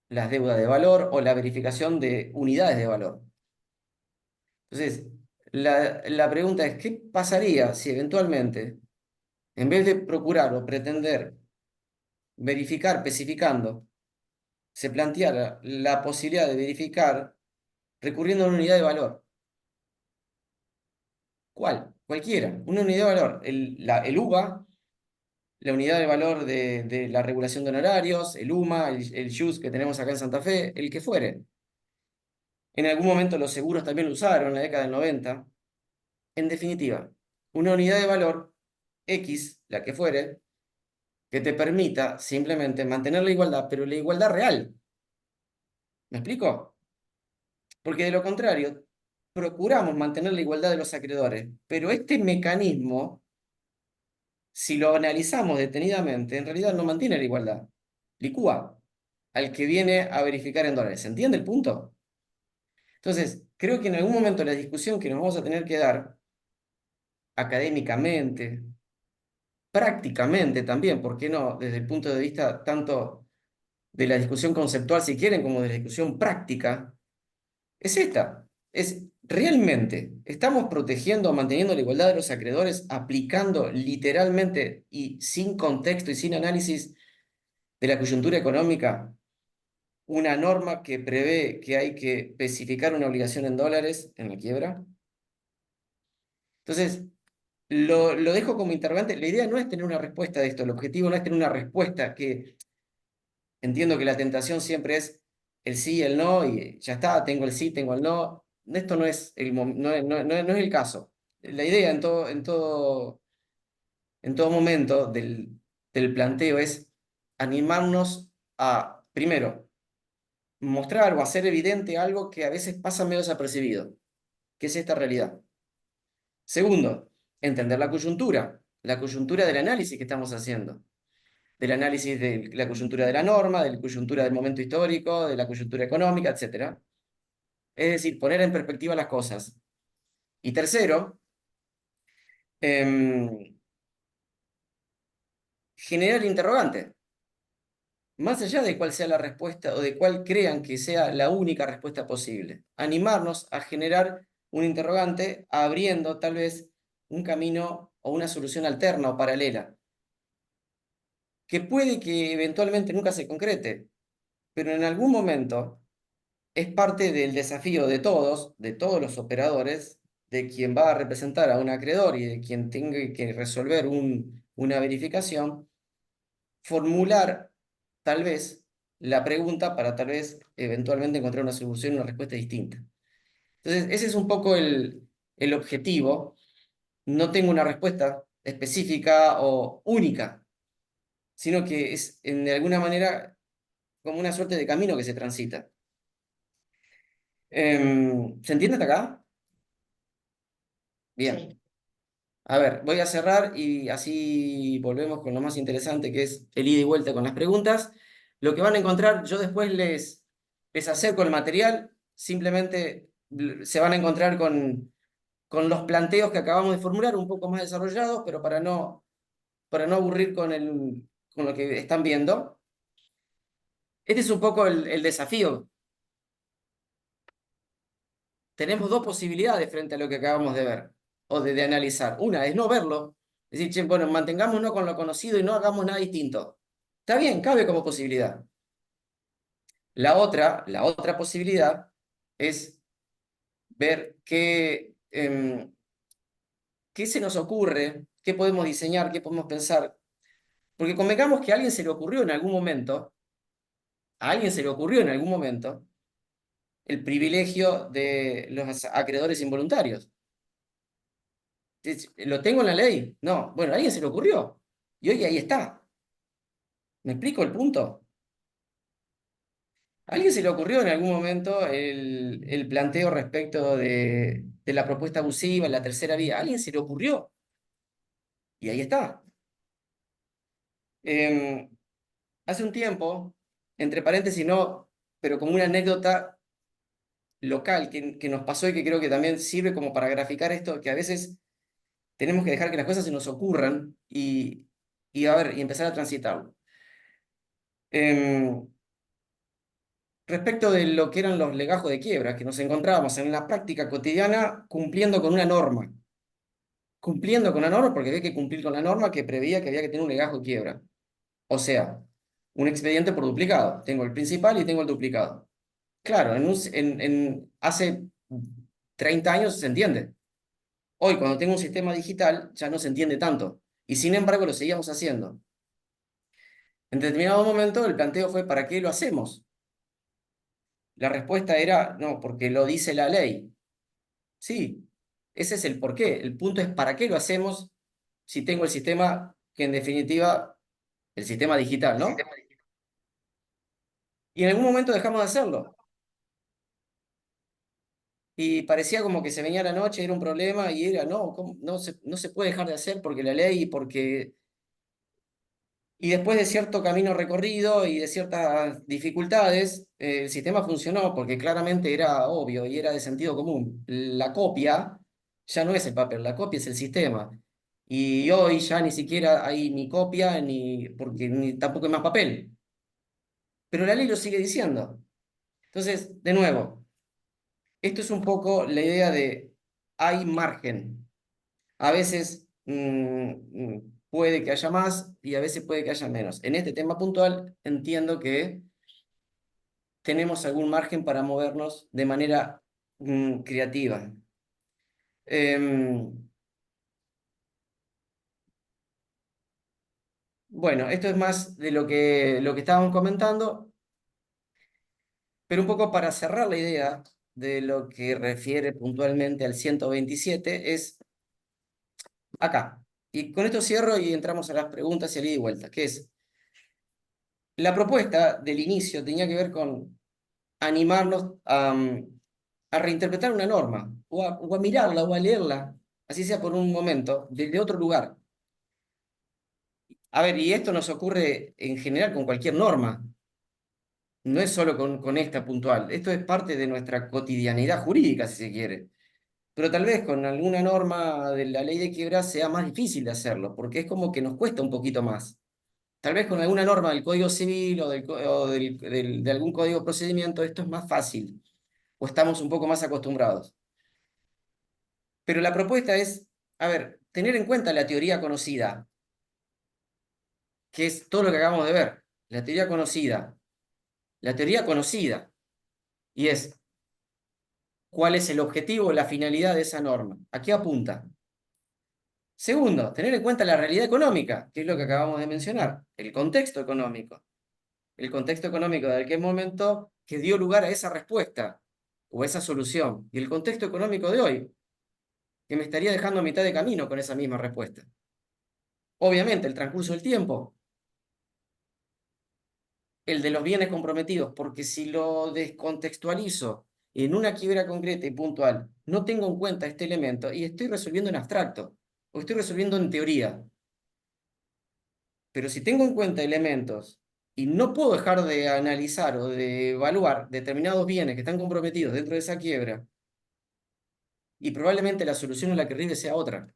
las deudas de valor o la verificación de unidades de valor. Entonces, la pregunta es, ¿qué pasaría si eventualmente, en vez de procurar o pretender verificar especificando, se planteara la posibilidad de verificar recurriendo a una unidad de valor? ¿Cuál? Cualquiera, una unidad de valor. El UVA, la unidad de valor de la regulación de honorarios, el UMA, el JUS que tenemos acá en Santa Fe, el que fuere. En algún momento los seguros también lo usaron, en la década del 90. En definitiva, una unidad de valor X, la que fuere, que te permita simplemente mantener la igualdad, pero la igualdad real. ¿Me explico? Porque de lo contrario, procuramos mantener la igualdad de los acreedores, pero este mecanismo, si lo analizamos detenidamente, en realidad no mantiene la igualdad. Licúa al que viene a verificar en dólares. ¿Se entiende el punto? Entonces, creo que en algún momento la discusión que nos vamos a tener que dar académicamente, prácticamente también, ¿por qué no? Desde el punto de vista tanto de la discusión conceptual, si quieren, como de la discusión práctica, es esta. Es realmente, ¿estamos protegiendo o manteniendo la igualdad de los acreedores aplicando literalmente y sin contexto y sin análisis de la coyuntura económica una norma que prevé que hay que especificar una obligación en dólares en la quiebra? Entonces, lo dejo como interrogante. La idea no es tener una respuesta de esto, el objetivo no es tener una respuesta que entiendo que la tentación siempre es el sí y el no, y ya está, tengo el sí, tengo el no. Esto no es no es el caso. La idea en todo momento del planteo es animarnos a, primero, mostrar o hacer evidente algo que a veces pasa medio desapercibido, que es esta realidad. Segundo, entender la coyuntura del análisis que estamos haciendo, del análisis de la coyuntura de la norma, de la coyuntura del momento histórico, de la coyuntura económica, etc. Es decir, poner en perspectiva las cosas. Y tercero, generar interrogante. Más allá de cuál sea la respuesta o de cuál crean que sea la única respuesta posible. Animarnos a generar un interrogante abriendo tal vez un camino o una solución alterna o paralela, que puede que eventualmente nunca se concrete, pero en algún momento es parte del desafío de todos los operadores, de quien va a representar a un acreedor y de quien tenga que resolver una verificación, formular tal vez la pregunta para tal vez eventualmente encontrar una solución y una respuesta distinta. Entonces, ese es un poco el objetivo. No tengo una respuesta específica o única, sino que es de alguna manera como una suerte de camino que se transita. ¿Se entiende hasta acá? Bien. Sí. A ver, voy a cerrar y así volvemos con lo más interesante, que es el ida y vuelta con las preguntas. Lo que van a encontrar, yo después les acerco el material, simplemente se van a encontrar con los planteos que acabamos de formular, un poco más desarrollados, pero para no aburrir con lo que están viendo. Este es un poco el desafío. Tenemos dos posibilidades frente a lo que acabamos de ver o de analizar. Una es no verlo, es decir, che, bueno, mantengámonos con lo conocido y no hagamos nada distinto. Está bien, cabe como posibilidad. La otra posibilidad es ver qué se nos ocurre, qué podemos diseñar, qué podemos pensar. Porque convengamos que a alguien se le ocurrió en algún momento, a alguien se le ocurrió en algún momento, el privilegio de los acreedores involuntarios. ¿Lo tengo en la ley? No. Bueno, a alguien se le ocurrió. Y hoy ahí está. ¿Me explico el punto? ¿A alguien se le ocurrió en algún momento el planteo respecto de la propuesta abusiva, la tercera vía? ¿A alguien se le ocurrió? Y ahí está. Em, Hace un tiempo, entre paréntesis no, pero como una anécdota local que nos pasó y que creo que también sirve como para graficar esto, que a veces tenemos que dejar que las cosas se nos ocurran y a ver, y empezar a transitarlo. Em, Respecto de lo que eran los legajos de quiebra, que nos encontrábamos en la práctica cotidiana cumpliendo con una norma. Cumpliendo con la norma porque había que cumplir con la norma que preveía que había que tener un legajo de quiebra. O sea, un expediente por duplicado. Tengo el principal y tengo el duplicado. Claro, hace 30 años se entiende. Hoy, cuando tengo un sistema digital, ya no se entiende tanto. Y sin embargo, lo seguíamos haciendo. En determinado momento, el planteo fue: ¿para qué lo hacemos? La respuesta era: no, porque lo dice la ley. Sí, ese es el porqué. El punto es: ¿para qué lo hacemos si tengo el sistema que, en definitiva, el sistema digital, ¿no? Y en algún momento dejamos de hacerlo. Y parecía como que se venía la noche, era un problema, y era: no, no se puede dejar de hacer porque la ley, porque... Y después de cierto camino recorrido y de ciertas dificultades, el sistema funcionó porque claramente era obvio y era de sentido común. La copia ya no es el papel, la copia es el sistema. Y hoy ya ni siquiera hay ni copia, porque tampoco hay más papel. Pero la ley lo sigue diciendo. Entonces, de nuevo, esto es un poco la idea de: hay margen. A veces puede que haya más y a veces puede que haya menos. En este tema puntual entiendo que tenemos algún margen para movernos de manera creativa. Em, bueno, esto es más de lo que estábamos comentando, pero un poco para cerrar la idea de lo que refiere puntualmente al 127 es acá. Y con esto cierro y entramos a las preguntas y al ida y vuelta, que es: la propuesta del inicio tenía que ver con animarnos a reinterpretar una norma, o a mirarla, o a leerla, así sea por un momento, desde otro lugar. A ver, y esto nos ocurre en general con cualquier norma, no es solo con esta puntual, esto es parte de nuestra cotidianidad jurídica, si se quiere. Pero tal vez con alguna norma de la ley de quiebra sea más difícil de hacerlo, porque es como que nos cuesta un poquito más. Tal vez con alguna norma del Código Civil o de algún código de procedimiento esto es más fácil, o estamos un poco más acostumbrados. Pero la propuesta es, a ver, tener en cuenta la teoría conocida, que es todo lo que acabamos de ver, la teoría conocida, y es: ¿cuál es el objetivo o la finalidad de esa norma? ¿A qué apunta? Segundo, tener en cuenta la realidad económica, que es lo que acabamos de mencionar, el contexto económico de aquel momento que dio lugar a esa respuesta o esa solución, y el contexto económico de hoy, que me estaría dejando a mitad de camino con esa misma respuesta. Obviamente, el transcurso del tiempo, el de los bienes comprometidos, porque si lo descontextualizo en una quiebra concreta y puntual, no tengo en cuenta este elemento y estoy resolviendo en abstracto o estoy resolviendo en teoría. Pero si tengo en cuenta elementos y no puedo dejar de analizar o de evaluar determinados bienes que están comprometidos dentro de esa quiebra, y probablemente la solución a la que arribe sea otra.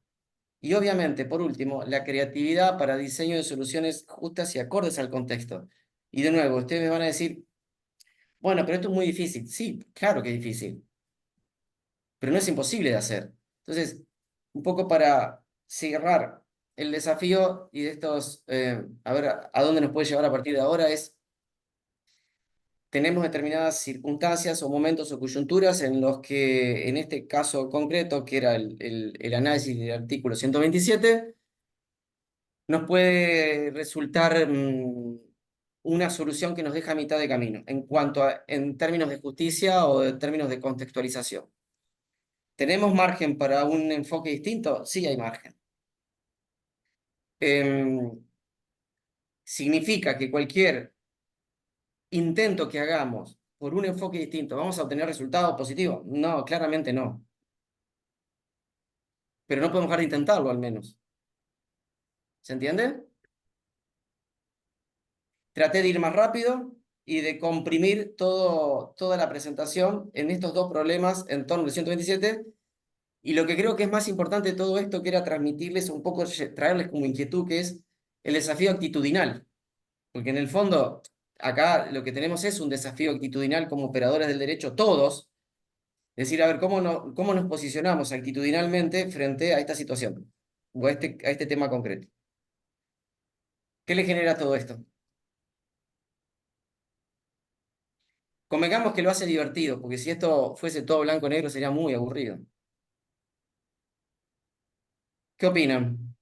Y obviamente, por último, la creatividad para diseño de soluciones justas y acordes al contexto. Y de nuevo, ustedes me van a decir: bueno, pero esto es muy difícil. Sí, claro que es difícil, pero no es imposible de hacer. Entonces, un poco para cerrar el desafío y de estos, a ver a dónde nos puede llevar a partir de ahora es: tenemos determinadas circunstancias o momentos o coyunturas en los que, en este caso concreto, que era el análisis del artículo 127, nos puede resultar una solución que nos deja a mitad de camino en términos de justicia o en términos de contextualización. ¿Tenemos margen para un enfoque distinto? Sí, hay margen. Significa que cualquier intento que hagamos por un enfoque distinto, ¿vamos a obtener resultados positivos? No, claramente no. Pero no podemos dejar de intentarlo al menos. ¿Se entiende? Traté de ir más rápido y de comprimir toda la presentación en estos dos problemas en torno al 127. Y lo que creo que es más importante de todo esto, que era transmitirles un poco, traerles como inquietud, que es el desafío actitudinal. Porque en el fondo, acá lo que tenemos es un desafío actitudinal como operadores del derecho, todos. Es decir, a ver, cómo nos posicionamos actitudinalmente frente a esta situación o a este tema concreto. ¿Qué le genera todo esto? Convengamos que lo hace divertido, porque si esto fuese todo blanco-negro sería muy aburrido. ¿Qué opinan?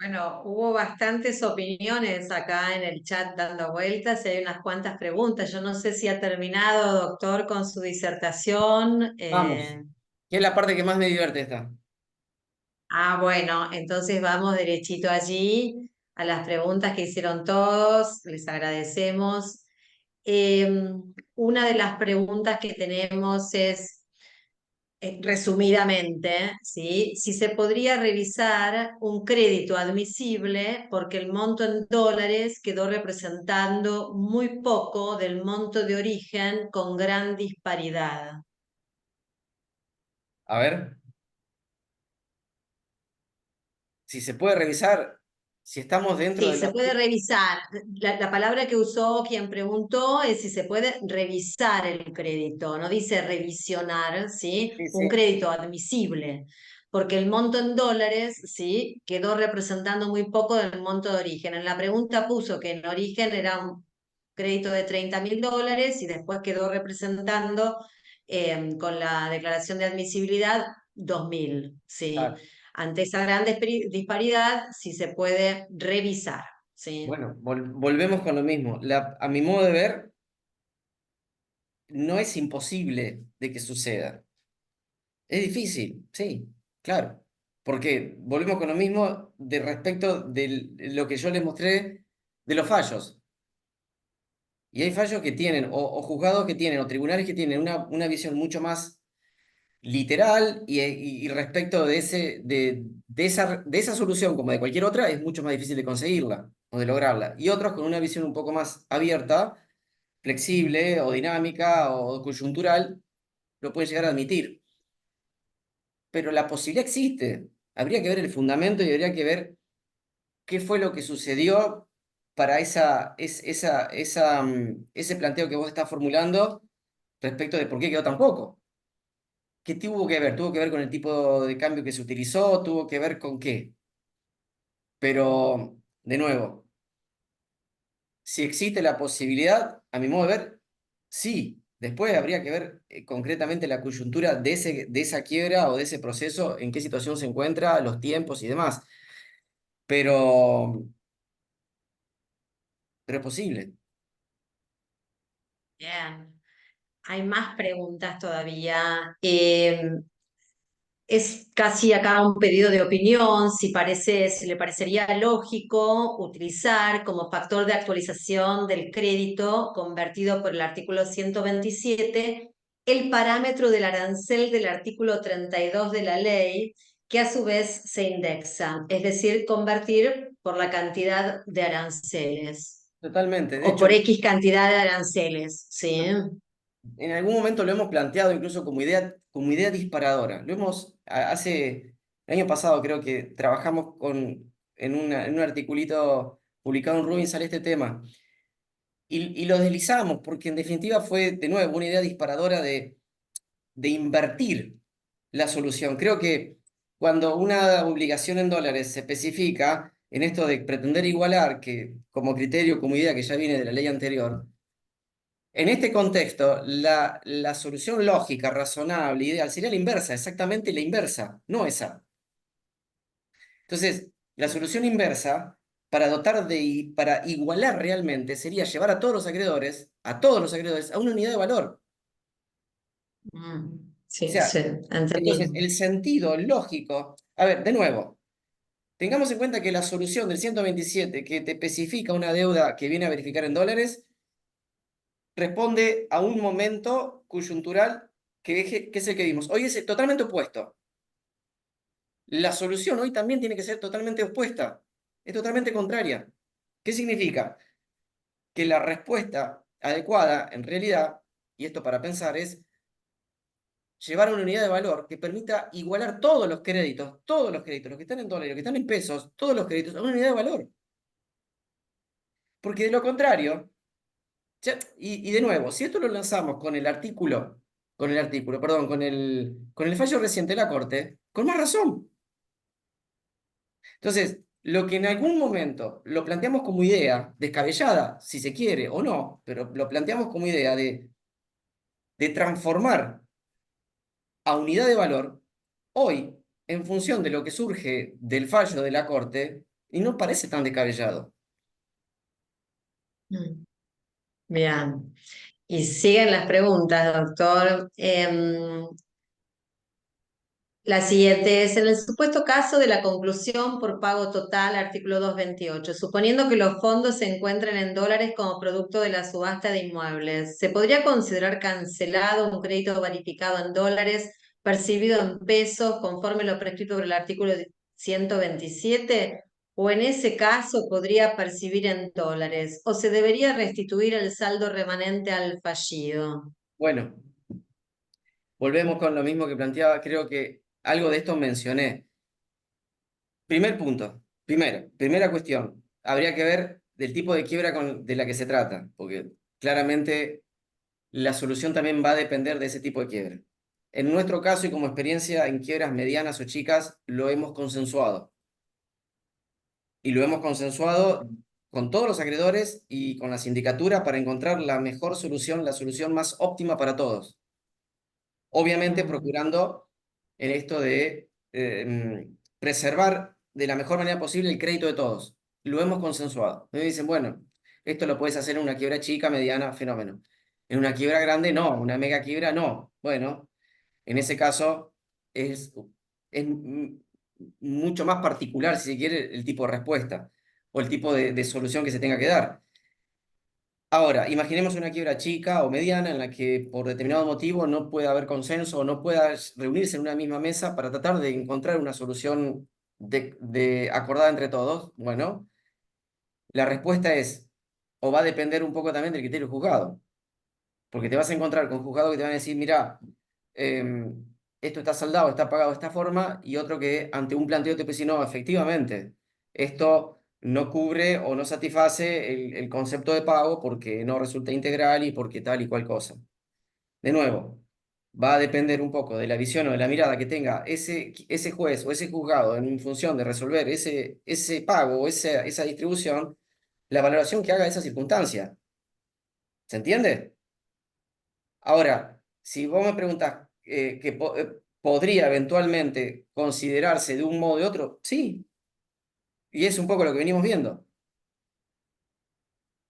Bueno, hubo bastantes opiniones acá en el chat dando vueltas y hay unas cuantas preguntas. Yo no sé si ha terminado, doctor, con su disertación. Vamos. ¿Qué es la parte que más me divierte esta? Bueno, entonces vamos derechito allí a las preguntas que hicieron todos. Les agradecemos. Una de las preguntas que tenemos es resumidamente, ¿sí? Si se podría revisar un crédito admisible porque el monto en dólares quedó representando muy poco del monto de origen con gran disparidad. A ver, si se puede revisar, si estamos dentro Sí, de se la... puede revisar. La palabra que usó quien preguntó es si se puede revisar el crédito, no dice revisionar, ¿sí? Sí, Un sí. crédito admisible, porque el monto en dólares, ¿sí? Quedó representando muy poco del monto de origen. En la pregunta puso que en origen era un crédito de $30.000 y después quedó representando con la declaración de admisibilidad 2.000, ¿sí? Ah, Ante esa gran disparidad, si se puede revisar, ¿sí? bueno, volvemos con lo mismo. A mi modo de ver, no es imposible de que suceda. Es difícil, sí, claro. Porque volvemos con lo mismo de respecto de lo que yo les mostré de los fallos. Y hay fallos que tienen, o juzgados que tienen, o tribunales que tienen una visión mucho más literal y respecto de esa solución, como de cualquier otra, es mucho más difícil de conseguirla o de lograrla. Y otros con una visión un poco más abierta, flexible o dinámica o coyuntural, lo pueden llegar a admitir. Pero la posibilidad existe. Habría que ver el fundamento y habría que ver qué fue lo que sucedió para ese planteo que vos estás formulando respecto de por qué quedó tan poco. ¿Qué tuvo que ver? ¿Tuvo que ver con el tipo de cambio que se utilizó? ¿Tuvo que ver con qué? Pero, de nuevo, si existe la posibilidad, a mi modo de ver, sí. Después habría que ver concretamente la coyuntura de esa quiebra o de ese proceso, en qué situación se encuentra, los tiempos y demás. Pero, pero es posible. Bien. Hay más preguntas todavía. Es casi acá un pedido de opinión, si le parecería lógico utilizar como factor de actualización del crédito convertido por el artículo 127 el parámetro del arancel del artículo 32 de la ley, que a su vez se indexa, es decir, convertir por la cantidad de aranceles Totalmente. De o hecho, por X cantidad de aranceles, ¿sí? en algún momento lo hemos planteado incluso como idea disparadora. Hace el año pasado creo que trabajamos en un articulito publicado en Rubin sale este tema. Y lo deslizamos porque en definitiva fue de nuevo una idea disparadora de invertir la solución. Creo que cuando una obligación en dólares se especifica en esto de pretender igualar, que como criterio, como idea que ya viene de la ley anterior, en este contexto, la solución lógica, razonable, ideal, sería la inversa, exactamente la inversa, no esa. Entonces, la solución inversa, para igualar realmente, sería llevar a todos los acreedores, a una unidad de valor. O Sí, sea, sí, entonces, entendí. el sentido lógico, a ver, de nuevo, tengamos en cuenta que la solución del 127 que te especifica una deuda que viene a verificar en dólares, responde a un momento coyuntural que es el que vimos. Hoy es totalmente opuesto. La solución hoy también tiene que ser totalmente opuesta, es totalmente contraria. ¿Qué significa? Que la respuesta adecuada, en realidad, y esto para pensar, es llevar a una unidad de valor que permita igualar todos los créditos, los que están en dólares, los que están en pesos, todos los créditos, a una unidad de valor. Porque de lo contrario, y de nuevo, si esto lo lanzamos perdón, con el fallo reciente de la Corte, con más razón. Entonces, lo que en algún momento lo planteamos como idea, descabellada, si se quiere o no, pero lo planteamos como idea de transformar a unidad de valor, hoy, en función de lo que surge del fallo de la Corte, y no parece tan descabellado. Mm. Bien. Y siguen las preguntas, doctor. La siguiente es, en el supuesto caso de la conclusión por pago total, artículo 228, suponiendo que los fondos se encuentren en dólares como producto de la subasta de inmuebles, ¿se podría considerar cancelado un crédito verificado en dólares percibido en pesos conforme lo prescrito por el artículo 127? ¿O en ese caso podría percibir en dólares? ¿O se debería restituir el saldo remanente al fallido? Bueno, volvemos con lo mismo que planteaba, creo que algo de esto mencioné. Primer punto, primera cuestión, habría que ver del tipo de quiebra de la que se trata, porque claramente la solución también va a depender de ese tipo de quiebra. En nuestro caso y como experiencia en quiebras medianas o chicas, lo hemos consensuado. Y lo hemos consensuado con todos los acreedores y con la sindicatura para encontrar la mejor solución, la solución más óptima para todos. Obviamente Mm. procurando en esto de preservar de la mejor manera posible el crédito de todos. Lo hemos consensuado. Me dicen, bueno, esto lo puedes hacer en una quiebra chica, mediana, fenómeno. En una quiebra grande, no. Una mega quiebra, no. Bueno, en ese caso es mucho más particular, si se quiere, el tipo de respuesta o el tipo de solución que se tenga que dar. Ahora, imaginemos una quiebra chica o mediana en la que por determinado motivo no pueda haber consenso o no pueda reunirse en una misma mesa para tratar de encontrar una solución acordada entre todos. Bueno, la respuesta es, o va a depender un poco también del criterio del juzgado, porque te vas a encontrar con juzgados que te van a decir, mira, esto está saldado, está pagado de esta forma, y otro que ante un planteo te puede decir, no, efectivamente, esto no cubre o no satisface el concepto de pago porque no resulta integral y porque tal y cual cosa. De nuevo, va a depender un poco de la visión o de la mirada que tenga ese juez o ese juzgado en función de resolver ese pago o esa distribución, la valoración que haga de esa circunstancia. ¿Se entiende? Ahora, si vos me preguntás que podría eventualmente considerarse de un modo o de otro, sí, y es un poco lo que venimos viendo.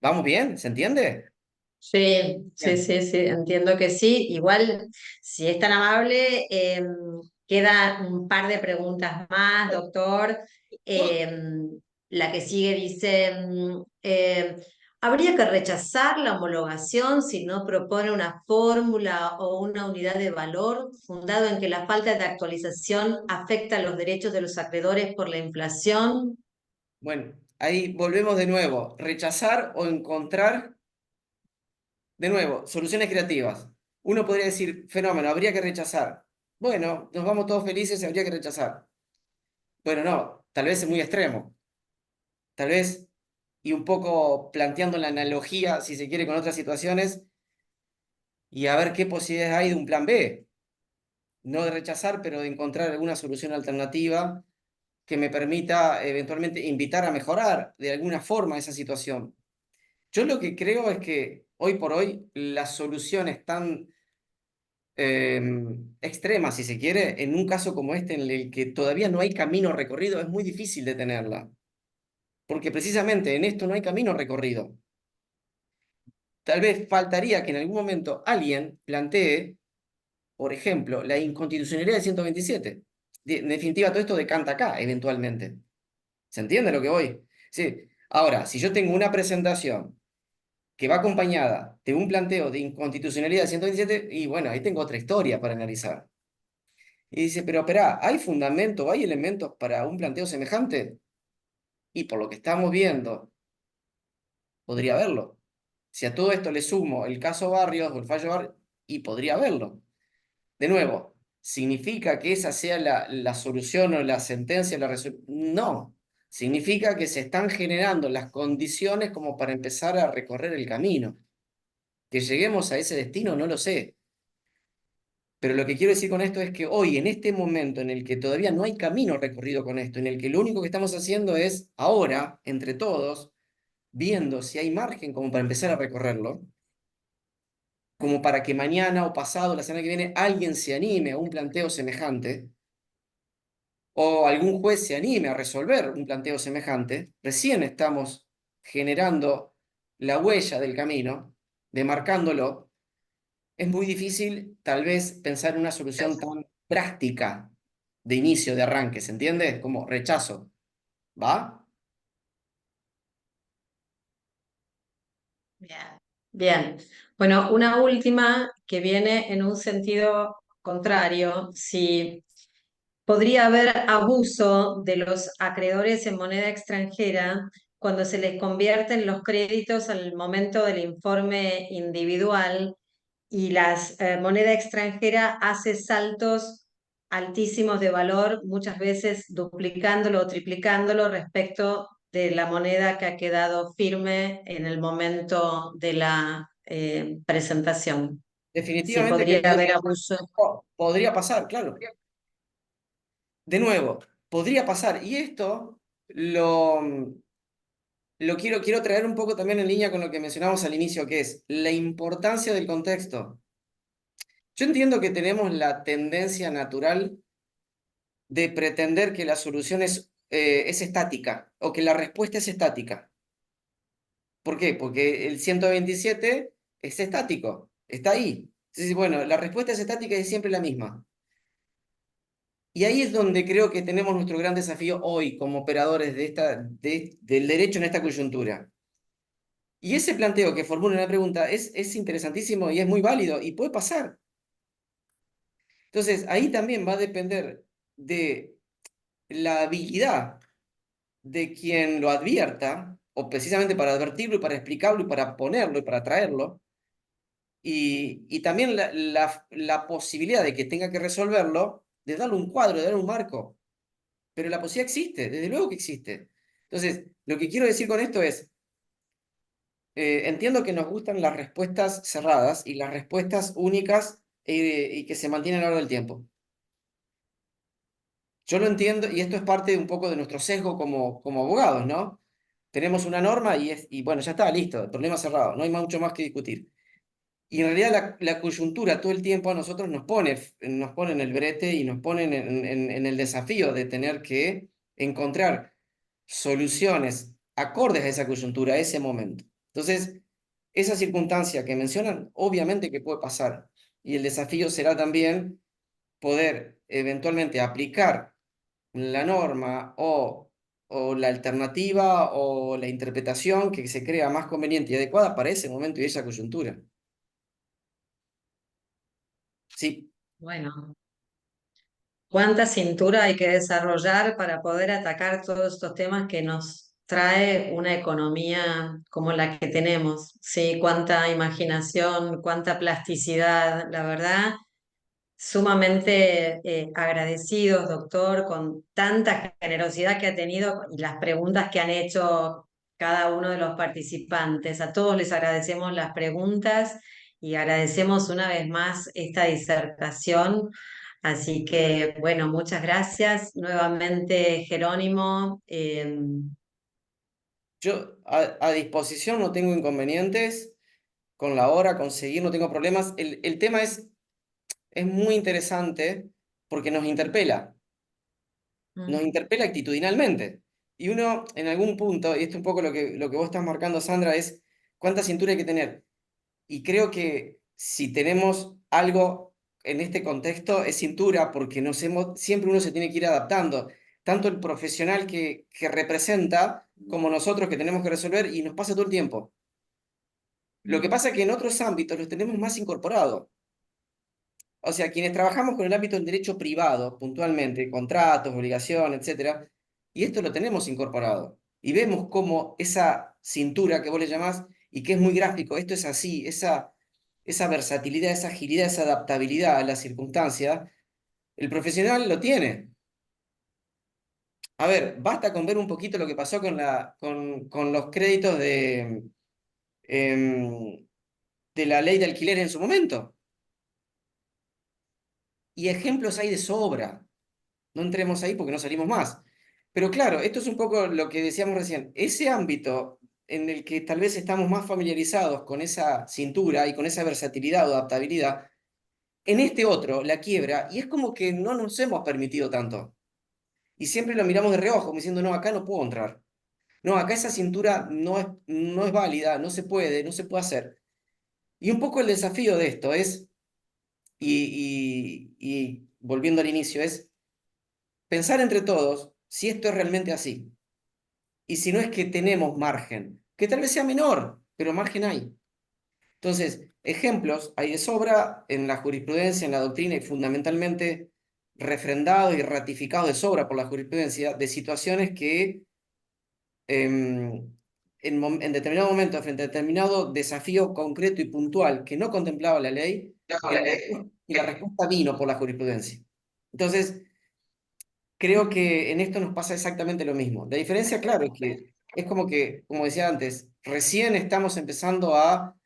¿Vamos bien? ¿Se entiende? Sí, sí, Bien. sí, sí, entiendo que sí. Igual, si es tan amable, queda un par de preguntas más, doctor. La que sigue dice, ¿habría que rechazar la homologación si no propone una fórmula o una unidad de valor fundado en que la falta de actualización afecta los derechos de los acreedores por la inflación? Bueno, ahí volvemos de nuevo. Rechazar o encontrar, de nuevo, soluciones creativas. Uno podría decir, fenómeno, habría que rechazar. Bueno, nos vamos todos felices y habría que rechazar. Bueno, no, tal vez es muy extremo. Tal vez, y un poco planteando la analogía, si se quiere, con otras situaciones, y a ver qué posibilidades hay de un plan B. No de rechazar, pero de encontrar alguna solución alternativa que me permita eventualmente invitar a mejorar de alguna forma esa situación. Yo lo que creo es que hoy por hoy las soluciones tan extremas, si se quiere, en un caso como este en el que todavía no hay camino recorrido, es muy difícil de tenerla, porque precisamente en esto no hay camino recorrido. Tal vez faltaría que en algún momento alguien plantee, por ejemplo, la inconstitucionalidad del 127. En definitiva, todo esto decanta acá, eventualmente. ¿Se entiende lo que voy? Sí. Ahora, si yo tengo una presentación que va acompañada de un planteo de inconstitucionalidad del 127, y bueno, ahí tengo otra historia para analizar. Y dice, pero espera, ¿hay fundamento, hay elementos para un planteo semejante? Y por lo que estamos viendo, podría haberlo. Si a todo esto le sumo el caso Barrios o el fallo Barrios, y podría haberlo. De nuevo, ¿significa que esa sea la solución o la sentencia, la resolución? No. Significa que se están generando las condiciones como para empezar a recorrer el camino. Que lleguemos a ese destino, no lo sé. Pero lo que quiero decir con esto es que hoy, en este momento en el que todavía no hay camino recorrido con esto, en el que lo único que estamos haciendo es ahora, entre todos, viendo si hay margen como para empezar a recorrerlo, como para que mañana o pasado, la semana que viene, alguien se anime a un planteo semejante, o algún juez se anime a resolver un planteo semejante, recién estamos generando la huella del camino, demarcándolo. Es muy difícil tal vez pensar en una solución tan drástica de inicio, de arranque, ¿se entiende? Como rechazo, ¿va? Bien. Bien. Bueno, una última que viene en un sentido contrario. Si podría haber abuso de los acreedores en moneda extranjera cuando se les convierten los créditos al momento del informe individual y las moneda extranjera hace saltos altísimos de valor, muchas veces duplicándolo o triplicándolo respecto de la moneda que ha quedado firme en el momento de la presentación. Si Definitivamente que podría haber abuso. podría pasar, claro. De nuevo, podría pasar. Y esto lo quiero traer un poco también en línea con lo que mencionamos al inicio, que es la importancia del contexto. Yo entiendo que tenemos la tendencia natural de pretender que la solución es estática o que la respuesta es estática. ¿Por qué? Porque el 127 es estático, está ahí. Entonces, bueno, la respuesta es estática y es siempre la misma. Y ahí es donde creo que tenemos nuestro gran desafío hoy como operadores del derecho en esta coyuntura. Y ese planteo que formula una pregunta es interesantísimo y es muy válido y puede pasar. Entonces, ahí también va a depender de la habilidad de quien lo advierta, o precisamente para advertirlo y para explicarlo y para ponerlo y para traerlo, y también la posibilidad de que tenga que resolverlo, de darle un cuadro, de darle un marco. Pero la posibilidad existe, desde luego que existe. Entonces, lo que quiero decir con esto es, entiendo que nos gustan las respuestas cerradas y las respuestas únicas y que se mantienen a lo largo del tiempo. Yo lo entiendo y esto es parte de un poco de nuestro sesgo como abogados, ¿no? Tenemos una norma y bueno, ya está, listo, el problema cerrado, no hay mucho más que discutir. Y en realidad la coyuntura todo el tiempo a nosotros nos pone en el brete y nos pone en el desafío de tener que encontrar soluciones acordes a esa coyuntura, a ese momento. Entonces, esa circunstancia que mencionan, obviamente que puede pasar. Y el desafío será también poder eventualmente aplicar la norma o la alternativa o la interpretación que se crea más conveniente y adecuada para ese momento y esa coyuntura. Sí, Bueno, cuánta cintura hay que desarrollar para poder atacar todos estos temas que nos trae una economía como la que tenemos. Sí, cuánta imaginación, cuánta plasticidad, la verdad. Sumamente agradecidos, doctor, con tanta generosidad que ha tenido y las preguntas que han hecho cada uno de los participantes. A todos les agradecemos las preguntas y agradecemos una vez más esta disertación. Así que, bueno, muchas gracias nuevamente, Jerónimo. yo a disposición no tengo inconvenientes con la hora, conseguir, no tengo problemas. El tema es muy interesante porque nos interpela actitudinalmente. Y uno, en algún punto, y esto es un poco lo que vos estás marcando, Sandra, es cuánta cintura hay que tener. Y creo que si tenemos algo en este contexto es cintura, porque siempre uno se tiene que ir adaptando, tanto el profesional que representa como nosotros que tenemos que resolver, y nos pasa todo el tiempo. Lo que pasa es que en otros ámbitos los tenemos más incorporados. O sea, quienes trabajamos con el ámbito del derecho privado, puntualmente, contratos, obligaciones, etcétera, y esto lo tenemos incorporado. Y vemos cómo esa cintura que vos le llamás, y que es muy gráfico, esto es así, esa versatilidad, esa agilidad, esa adaptabilidad a la circunstancia, el profesional lo tiene. A ver, basta con ver un poquito lo que pasó con los créditos em, de la ley de alquiler en su momento. Y ejemplos hay de sobra. No entremos ahí porque no salimos más. Pero claro, esto es un poco lo que decíamos recién. Ese ámbito en el que tal vez estamos más familiarizados con esa cintura y con esa versatilidad o adaptabilidad, en este otro la quiebra y es como que no nos hemos permitido tanto. Y siempre lo miramos de reojo, como diciendo, no, acá no puedo entrar. No, acá esa cintura no es válida, no se puede hacer. Y un poco el desafío de esto es, y volviendo al inicio, es pensar entre todos si esto es realmente así. Y si no es que tenemos margen, que tal vez sea menor, pero margen hay. Entonces, ejemplos hay de sobra en la jurisprudencia, en la doctrina y fundamentalmente refrendados y ratificados de sobra por la jurisprudencia de situaciones que en determinado momento, frente a determinado desafío concreto y puntual que no contemplaba la ley, y la respuesta vino por la jurisprudencia. Entonces, creo que en esto nos pasa exactamente lo mismo. La diferencia, claro, es que es como que, como decía antes, recién estamos empezando a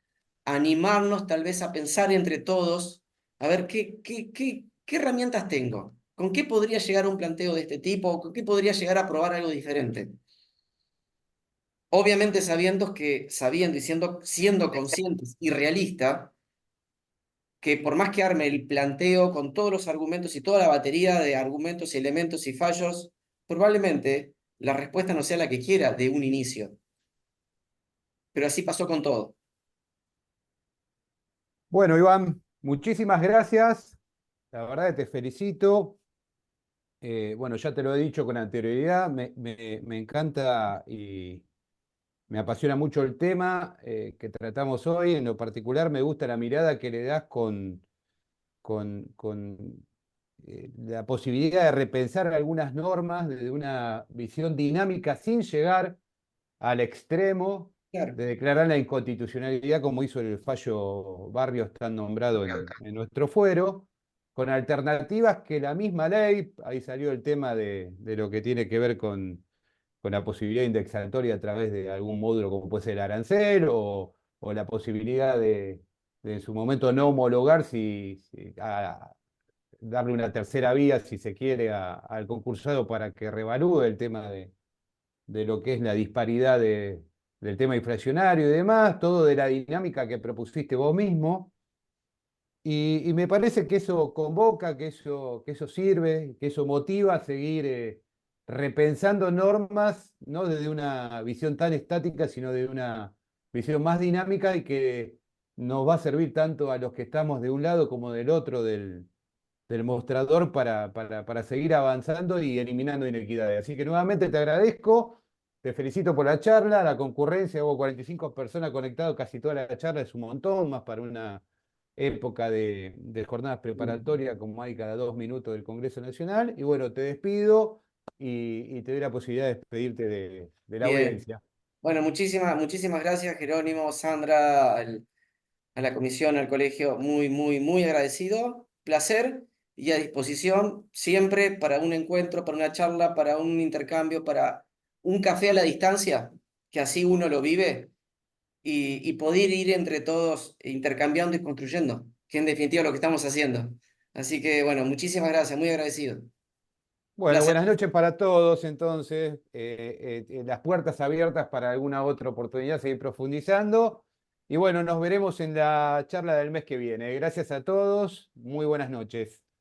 animarnos tal vez a pensar entre todos, a ver qué herramientas tengo, con qué podría llegar a un planteo de este tipo, con qué podría llegar a probar algo diferente. Obviamente sabiendo y siendo conscientes y realistas, que por más que arme el planteo con todos los argumentos y toda la batería de argumentos y elementos y fallos, probablemente la respuesta no sea la que quiera de un inicio. Pero así pasó con todo. Bueno, Iván, muchísimas gracias. La verdad que te felicito. Bueno, ya te lo he dicho con anterioridad, me encanta y me apasiona mucho el tema que tratamos hoy. En lo particular, me gusta la mirada que le das con la posibilidad de repensar algunas normas desde una visión dinámica sin llegar al extremo Claro, de declarar la inconstitucionalidad como hizo el fallo Barrios tan nombrado en nuestro fuero, con alternativas que la misma ley, ahí salió el tema de lo que tiene que ver con la posibilidad indexatoria a través de algún módulo como puede ser el arancel o la posibilidad de en su momento no homologar darle una tercera vía, si se quiere, al concursado para que revalúe el tema de lo que es la disparidad del tema inflacionario y demás, todo de la dinámica que propusiste vos mismo. Y me parece que eso convoca, que eso sirve, que eso motiva a seguir repensando normas, no desde una visión tan estática, sino de una visión más dinámica y que nos va a servir tanto a los que estamos de un lado como del otro del mostrador para seguir avanzando y eliminando inequidades. Así que nuevamente te agradezco, te felicito por la charla, la concurrencia, hubo 45 personas conectadas, casi toda la charla es un montón, más para una época de jornadas preparatorias como hay cada 2 minutos del Congreso Nacional. Y bueno, te despido y te doy la posibilidad de despedirte de la bien. audiencia. Bueno, muchísimas gracias, Jerónimo, Sandra, a la comisión, al colegio. Muy, muy, muy agradecido. Placer y a disposición siempre para un encuentro, para una charla, para un intercambio, para un café a la distancia, que así uno lo vive y poder ir entre todos intercambiando y construyendo, que en definitiva es lo que estamos haciendo. Así que, bueno, muchísimas gracias, muy agradecido. Bueno, Placer. buenas noches para todos, entonces, las puertas abiertas para alguna otra oportunidad, seguir profundizando. Y bueno, nos veremos en la charla del mes que viene. Gracias a todos, muy buenas noches.